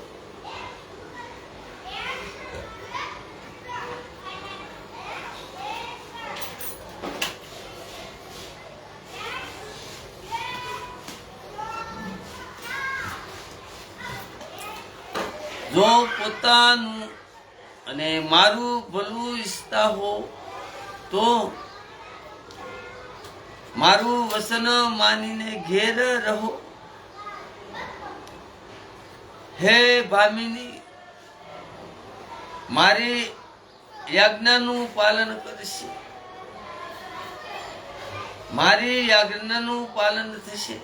જો પોતાનું અને મારું ભલું ઈચ્છતા હો તો મારું વસન માનીને ઘેર રહો. હે ભામિની, મારી યાજ્ઞાનું પાલન કરશે, મારી યાજ્ઞાનું પાલન થશે.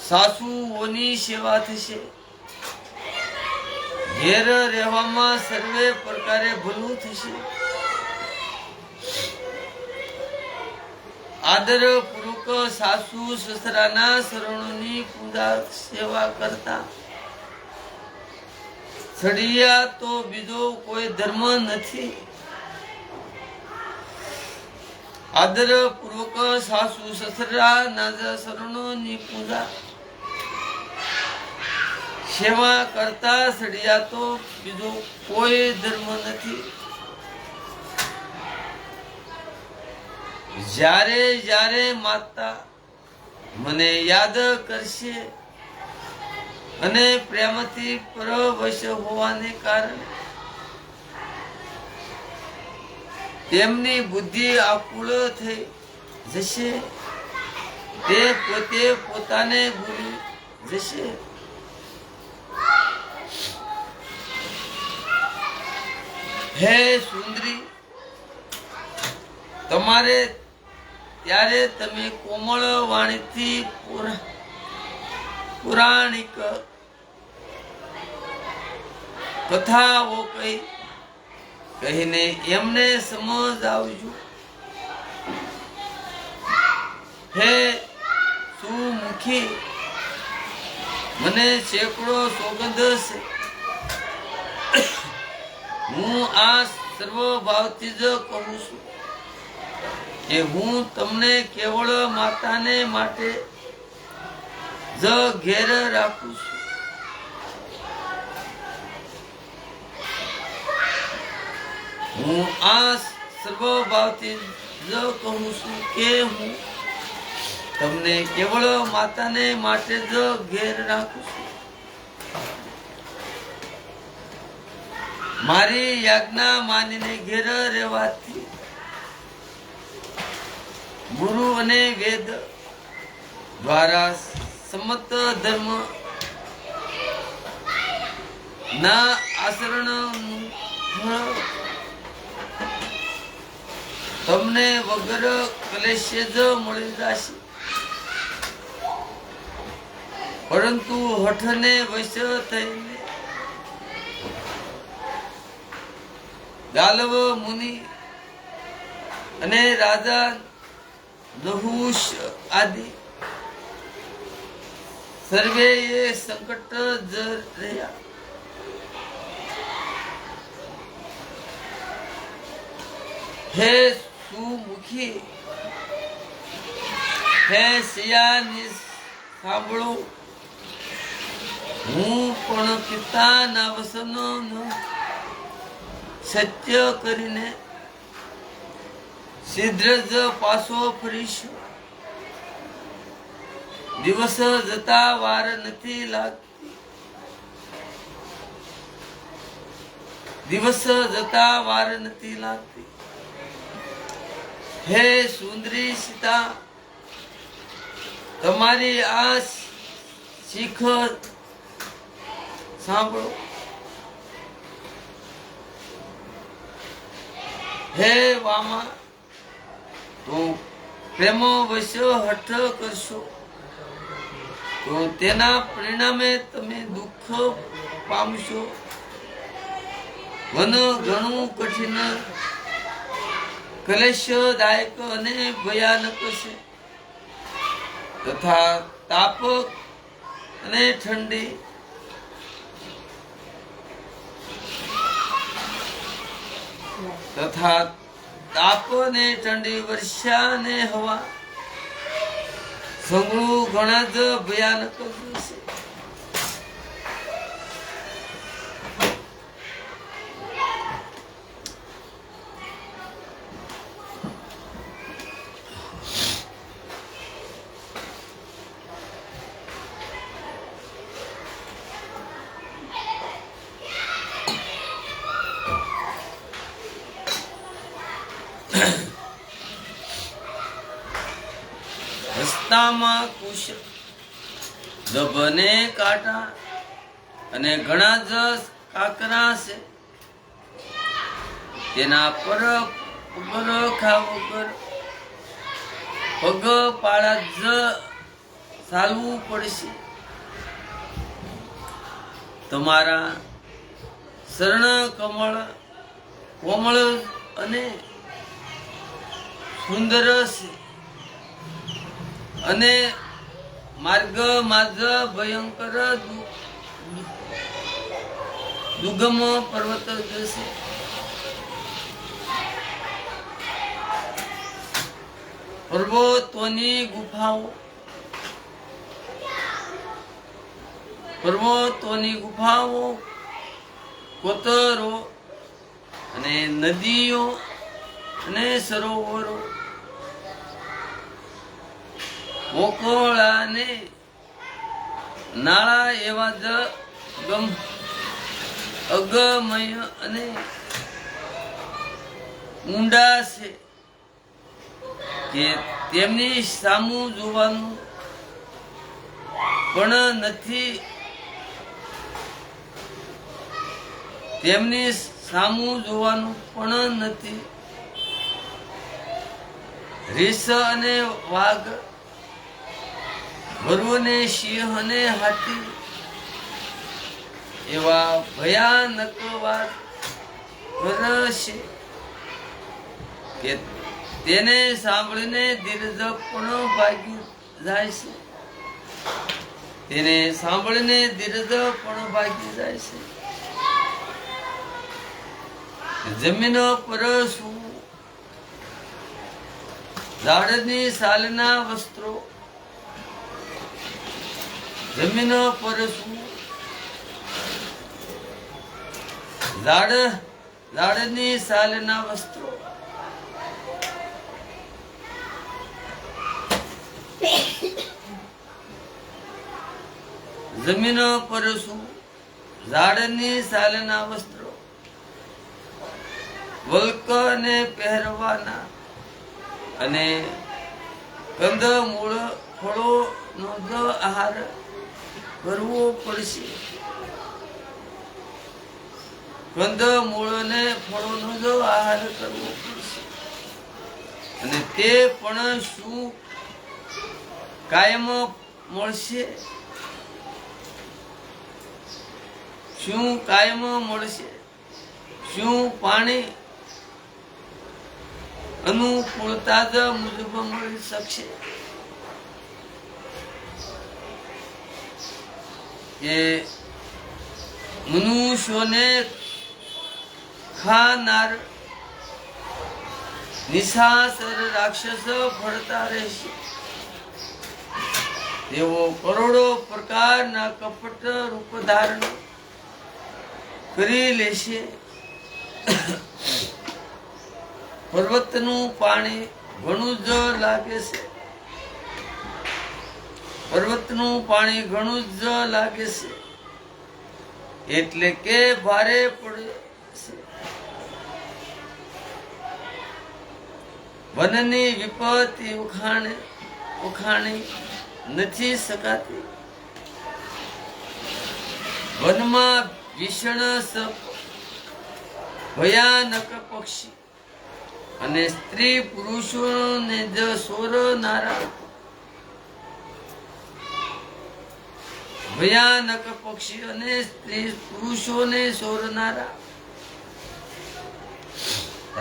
સાસુઓની સેવા થશે. ઘેર રહેવામાં સર્વે પ્રકારે ભલું થશે. આદરપૂર્વક સાસુ સસરાના શરણોની પૂજા સેવા કરતા સડિયા તો બીજો કોઈ ધર્મ નથી. આદરપૂર્વક સાસુ સસરાના શરણોની પૂજા સેવા કરતા સડિયા તો બીજો કોઈ ધર્મ નથી. જ્યારે જ્યારે માતા મને યાદ કરશે અને પ્રેમથી પરવશ હોવાને કારણે તેમની બુદ્ધિ આકુળ થઈ જશે, તે પોતે પોતાને ભૂલી જશે. હે સુંદરી, તમારે ત્યારે તમે કોમળ વાણીથી પુરાણિક કથાઓ કહીને એમને સમજાવજો. હે સુમુખી, મને સેંકડો સોગંદ છે, હું આ સર્વ ભાવથી જ કહું છું કે હું તમને કેવળ માતાને માટે જ ઘેર રાખું છું. હું આ સર્વ ભાવથી જ કહું છું કે હું તમને કેવળ માતાને માટે જ ઘેર રાખું છું. મારી યાજ્ઞા માનીને ઘેર રહેવાથી ગુરુ અને વેદ દ્વારા સંમત ધર્મ ના આચરણનું ફળ તમને વગર ક્લેશે જ મળી જશે. પરંતુ હઠને વશ થઈને ગાલવ મુનિ અને રાજા નહુષ આદિ સર્વે એ સંકટ જ રહ્યા. હે સુમુખી, હે સિયાની સાંભળો, હું પણ પિતાના વસનોનો સત્ય કરીને શીઘ્ર જ પાછો ફરીશ. દિવસ જતા વાર નથી લાગતી, દિવસ જતા વાર નથી લાગતી. હે સુંદરી સીતા, તમારી આ શીખ સાંભળો. હે વામા, તો પ્રેમો વશ હઠ કરશો તો તેના પરિણામે તમે દુઃખ પામશો. વન ઘણું કઠિન, ક્લેશદાયક અને ભયાનક છે, તથા તાપ અને ઠંડી તથા તાપ ને ઠંડી, વર્ષા ને હવા સંગળું ઘણા જ ભયાનક છે. રસ્તામાં કુશ દબને કાંટા અને ઘણા જ કાંકરા છે. તેના પર પગરખા વગર પગપાળા જ ચાલવું પડશે. તમારા શરણ કમળ કોમળ અને સુંદર છે અને માર્ગમાં જ ભયંકર દુર્ગમ પર્વત જશે. પર્વતોની ગુફાઓ કોતરો અને નદીઓ અને સરોવરો મોકોળા ને નાળા એવા જ અગમય અને ઊંડા છે કે તેમની સામું જોવાનું પણ નથી. તેમની સામું જોવાનું પણ નથી. રીસ અને વાઘ, વરુ ને સિંહ અને હાથી એવા ભયાનક વાત કરશે કે તેને સાંભળીને ધીરજ પણ ભાગી જાય છે. તેને સાંભળીને ધીરજ પણ ભાગી જાય છે. જમીન પર શું ઝાડની સાલના વસ્ત્રો, જમીન પર શું ઝાડની સાલના વસ્ત્રો, જમીન પર શું ઝાડની સાલના વસ્ત્રો, વલ્કને પહેરવાના અને કંદમૂળ ફળોનો જ આહાર કરવો પડશે. કંદમૂળ ને ફળોનો જ આહાર કરવો પડશે. અને તે પણ શું કાયમ મળશે? શું કાયમ મળશે? શું પાણી અનુકૂળતા જ મુજબ મળી શકશે? કે મનુષ્યોને ખાનાર નિશાચર રાક્ષસ ફરતા રહેશે. તેઓ કરોડો પ્રકારના કપટ રૂપ ધારણ કરી લેશે. પર્વતનું પાણી ઘણું જ લાગે છે. પર્વતનું પાણી ઘણું જ લાગે છે એટલે કે ભારે પડે છે. વનની વિપત્તિ ઉખાણી નથી શકાતી. વનમાં ભીષણ સપ, ભયાનક પક્ષી અને સ્ત્રી પુરુષોને જ સોરનારા, ભયાનક પક્ષી અને સ્ત્રી પુરુષોને સોરનારા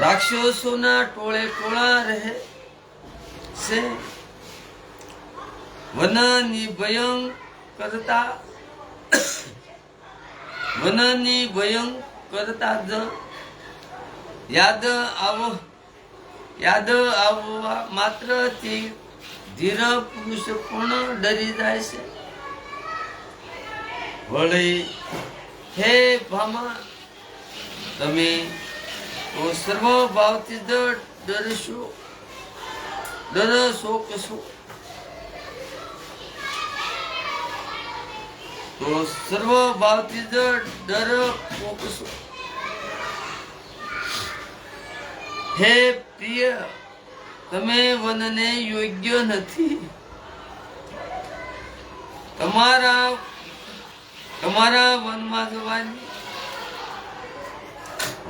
રાક્ષસોના ટોળે ટોળા રહે છે. વનની ભયંકરતા જ યાદ આવવા માત્રથી ધીર પુરુષ પણ ડરી જાય છે. વળી હે ભામા, તમે તો સર્વ ભાવથી ડરશો કશો. તો સર્વ ભાવથી ડર પોકશો. હે પ્રિય, તમે વનને યોગ્ય નથી. તમારા વનમાં જવાની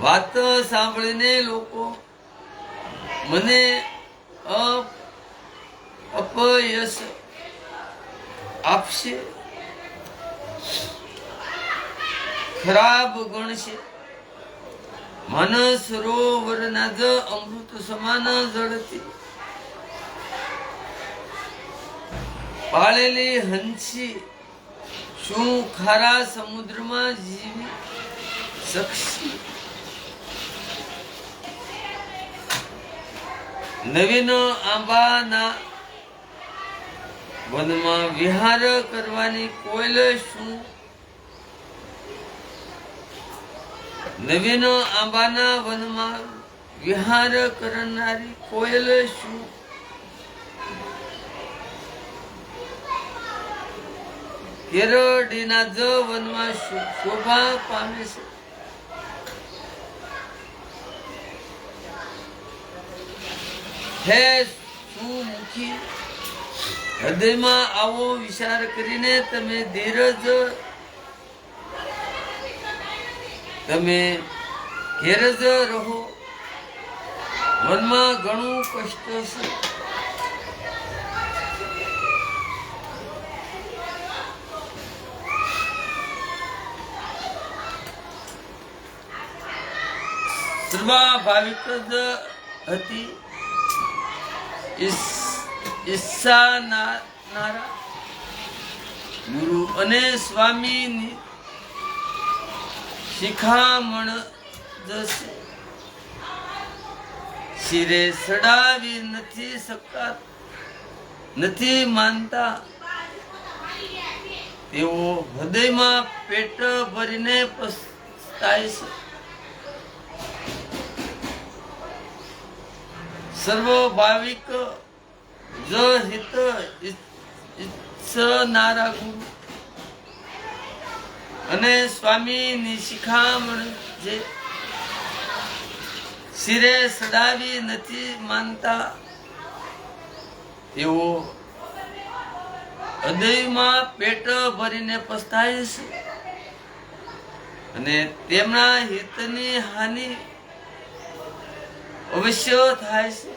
વાત સાંભળીને લોકો મને અપયશ આપશે, ખરાબ ગણશે. માનસ સરોવરના જ અમૃત સમાન જળથી પાળેલી હંસી શું ખારા સમુદ્રમાં જીવી શકશે? નવીન આંબાના વનમાં વિહાર કરવાની કોયલ શું? નવીન આંબાના વનમાં વિહાર કરનારી કોયલ શું? કેરડીના જ વનમાં શોભા પામે છે. હે સુમુખી, હૃદયમાં આવો વિચાર કરીને તમે ધીરજ રહો. મનમાં ઘણું કષ્ટ છે. સ્વાભાવિક જ હતી ઈચ્છા નારા ગુરુ અને સ્વામીની શિખામણ જશે. શિરે સડાવી નથી માનતા તેઓ હૃદયમાં પેટ ભરીને પસ્તાય છે. સર્વભાવિક જ હિત ઈચ્છનારા ગુરુ અને સ્વામીની શિખામણ જે શિરે સડાવી નથી માનતા તેઓ હૃદયમાં પેટ ભરીને પસ્તાય છે અને તેમના હિતની હાનિ અવશ્ય થાય છે.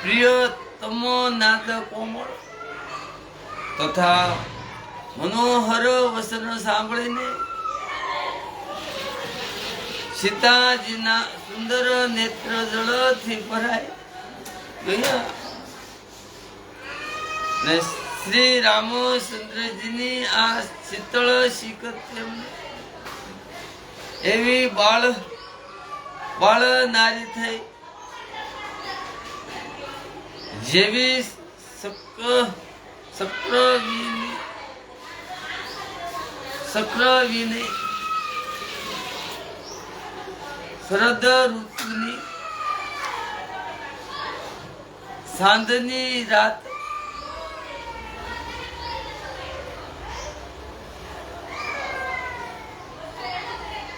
પ્રિયતમો નાદ કોમળ તથા મનોહર વસન સાંભળીને સીતાજીના સુંદર નેત્ર જળથી ભરાય ગયા ને શ્રી રામચંદ્રજીની આ શીતળ શીખ એવી બાળ નારી થઈ જેવી સક્રવીની શરદ ઋતુની સાંજની રાત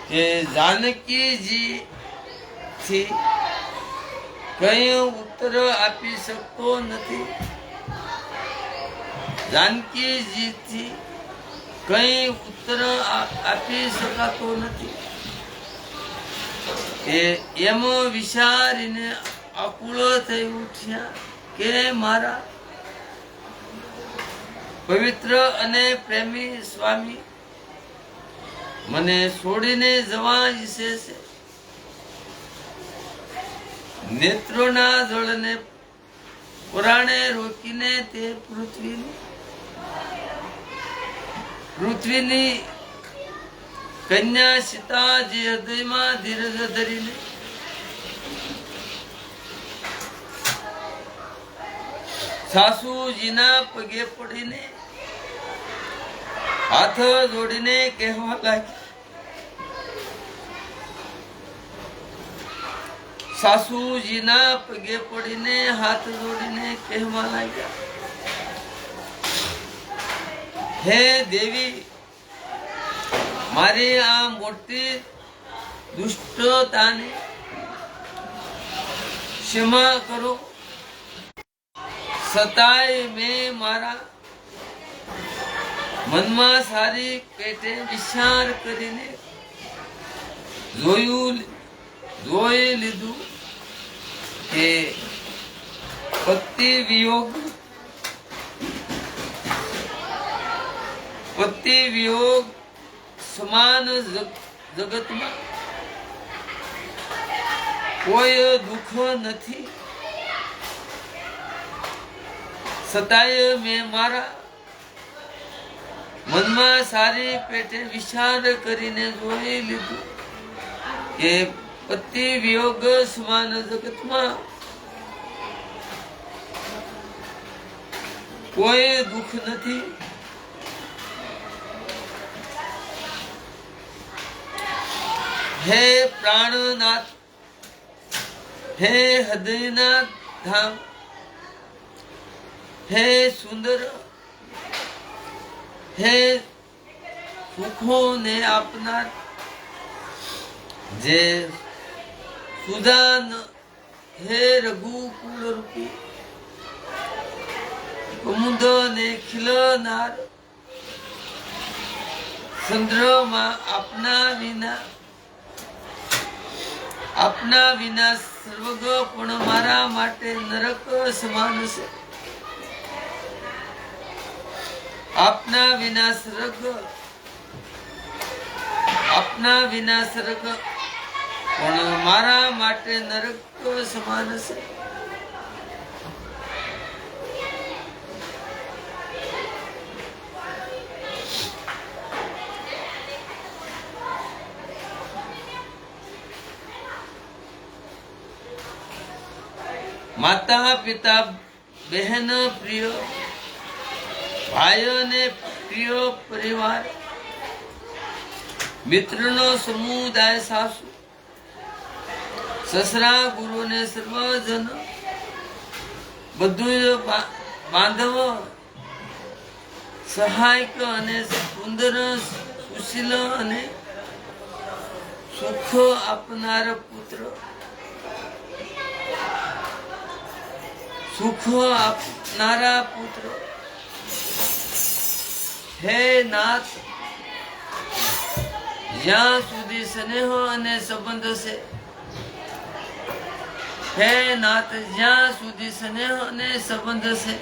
કે જાનકીજી થી કઈ ઉત્તર આપી શકતો નથી. જાનકીજી થી કઈ ઉત્તર આપી શકાતો નથી. એમ વિચારીને આકુળ થઈ ઉઠ્યા કે મારા પવિત્ર અને પ્રેમી સ્વામી મને છોડીને જવા ઈચ્છે છે. નેત્રોના જળને પુરાણે રોકીને તે પૃથ્વીની કન્યા સીતાજી હૃદયમાં ધીરજ ધરીને સાસુજીના પગે પડીને હાથ જોડીને કહેવા લાગી, સાસુજીના પગે પડીને હાથ જોડીને કહેવા લાગ્યા, હે દેવી, મારી આ મોટી દુષ્ટતાને ક્ષમા કરો. સતાય મેં મારા મનમાં સારી પેટે વિચાર કરીને જોઈ લીધું કે પતિ વિયોગ સમાન જગતમાં કોઈ દુઃખ નથી. સતાય મેં મારા મનમાં સારી પેટે વિચાર કરીને જોઈ લીધું કે પતિ વિયોગ સમાન જગતમાં કોઈ દુઃખ નથી. હે પ્રાણનાથ, હે હૃદયના ધામ, હે સુંદર, હે સુખોને આપનાર, જે સુદાન, હે રઘુકુળ રૂપી કુમુદને ખીલનાર, ચંદ્રમાં આપના વિના સર્વગ પણ મારા માટે નરક સમાન છે. આપના વિના સ્વર્ગ પણ મારા માટે નરક સમાન છે. માતા પિતા બહેન પ્રિય ભાઈઓ ને પ્રિય પરિવાર મિત્રનો સમુદાય સાસુ સસરા ગુરુ ને સર્વજન બધું બાંધવ સહાયક અને સુંદર સુશીલ અને સુખ આપનાર પુત્ર હે નાથ, જ્યાં સુધી સ્નેહ અને સંબંધ છે, હે નાથ, જ્યાં સુધી સ્નેહ અને સંબંધ છે,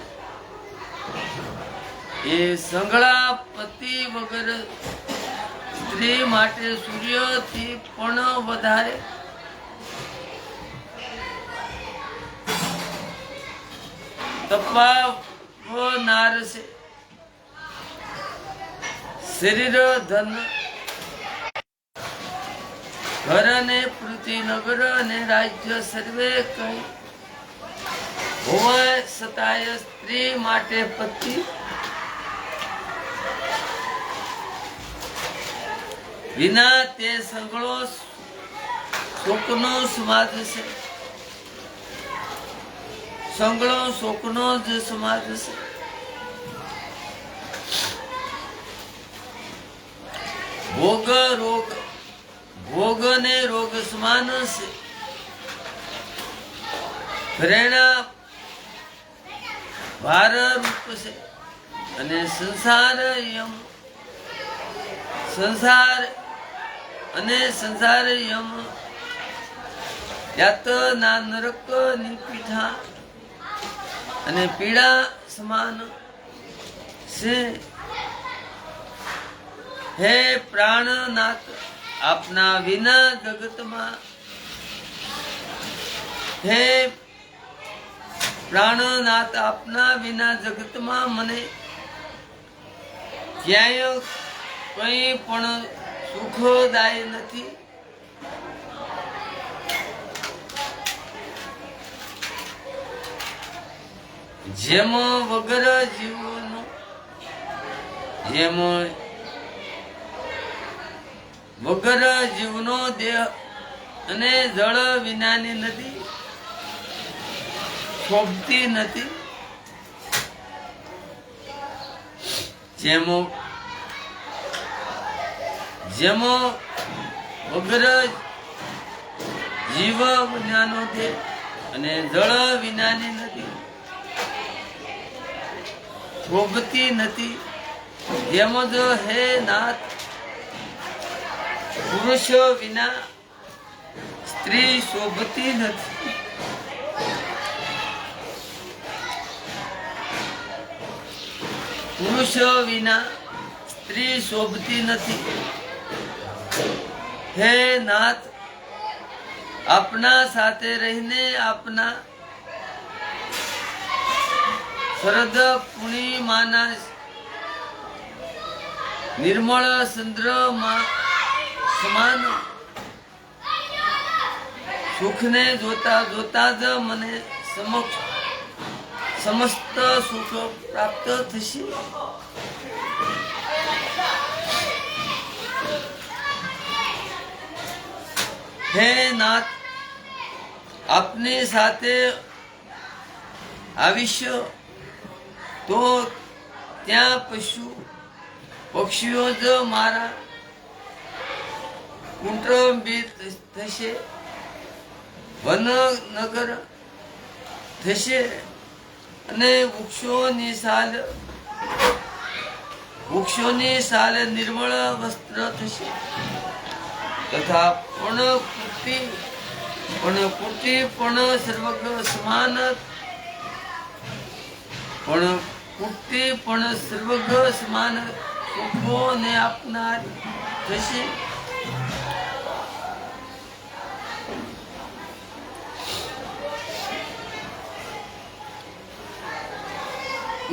એ સંગળા પતિ વગર સ્ત્રી માટે સૂર્યથી પણ વધારે તપાવનાર છે. શરીર ધન ઘર અને પૃથ્વી નગર અને રાજ્ય સર્વે કઈ હોવા છતાંય સ્ત્રી માટે પતિ વિના તે સંગળો શોકનો સમાજ છે. સંગળો શોકનો જ સમાજ છે. ભોગ ને રોગ સમાન છે. પ્રેરણા ભાર રૂપ છે અને સંસાર યમ યાતના નરક ની પીઠા અને પીડા સમાન છે. હે પ્રાણનાથ, આપના વિના જગતમાં હે પ્રાણનાથ, આપના વિના જગતમાં મને ક્યાંય કંઈ પણ સુખદાય નથી. જેમ વગર જીવનો વગર જીવનો દેહ અને જળ વિનાની નદી શોભતી નથી. જેમ વગર જીવ વિનાનો દેહ અને જળ વિનાની નદી શોભતી નથી, જેમ જ હે નાથ પુરુષ વિના સ્ત્રી શોભતી નથી. પુરુષ વિના સ્ત્રી શોભતી નથી. હે નાથ, આપના સાથે રહીને આપના શરદ પૂર્ણિમાના નિર્મળ ચંદ્રમાં સમાન સુખને જોતા જોતા જ મને સમસ્ત સુખ પ્રાપ્ત થશે. હે નાથ, આપની સાથે આવીશ તો ત્યાં પશુ પક્ષીઓ જ મારા કુટુંબિત થશે, વનનગર થશે અને વૃક્ષોની સાલ નિર્મળ વસ્ત્ર થશે. તથા પણ સર્વગ્ર સમાન પણ સર્વગ્ર સમાન સુખોને આપનાર થશે.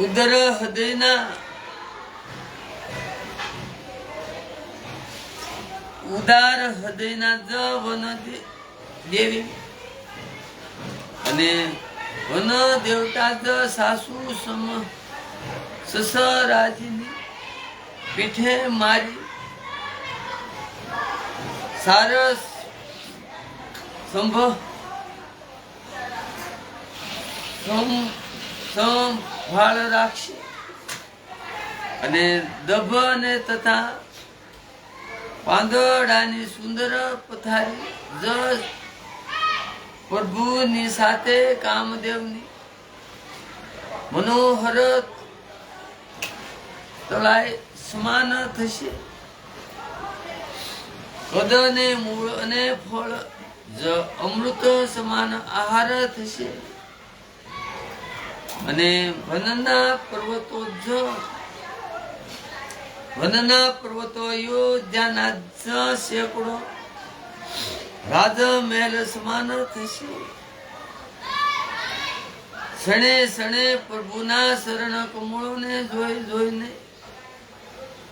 ઉદર હૃદયના ઉદાર હૃદયના જ વન દેવી અને વન દેવતા જ સાસુ સસરાજીની પીઠે મારી સારસ સંભાળ રાખશે અને દભ અને તથા પાંદડાની સુંદર પથારી જ પ્રભુની સાથે કામદેવની મનોહર તળાય સમાન થશે. કદ અને મૂળ અને ફળ જ અમૃત સમાન આહાર થશે અને વનના પર્વતો અયોધ્યાના જ સેંકડો રાજમહેલ સમાન થશે. ક્ષણે ક્ષણે પ્રભુના શરણ કમળોને જોઈને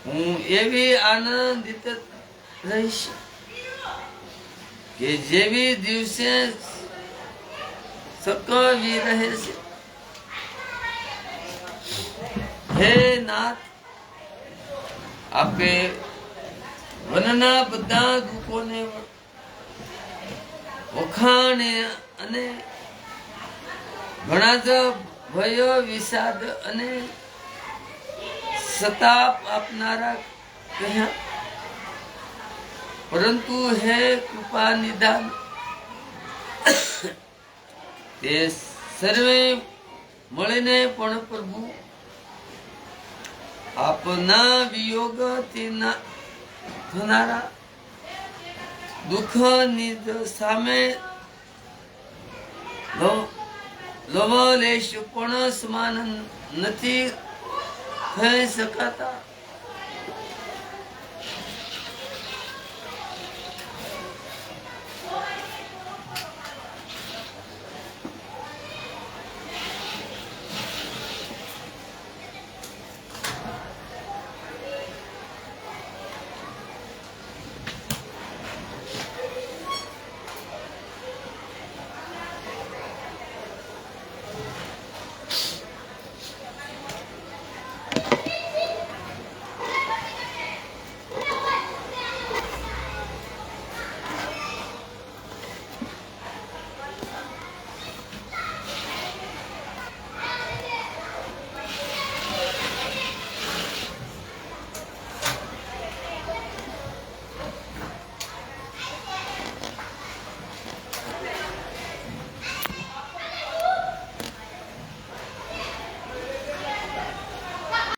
હું એવી આનંદિત રહીશ કે જેવી દિવસે સકવી રહે છે. હે નાથ, આપે વનના બધા દુઃખોને વખાણે અને ઘણા જ ભય વિષાદ અને સતાપ આપનારા કહ્યા, પરંતુ હે કૃપા નિદાન તે સર્વે મળીને પણ પ્રભુ આપના વિયોગથી થનારા દુઃખની સામે લવલેશ પણ સમાન નથી થઈ શકાતા.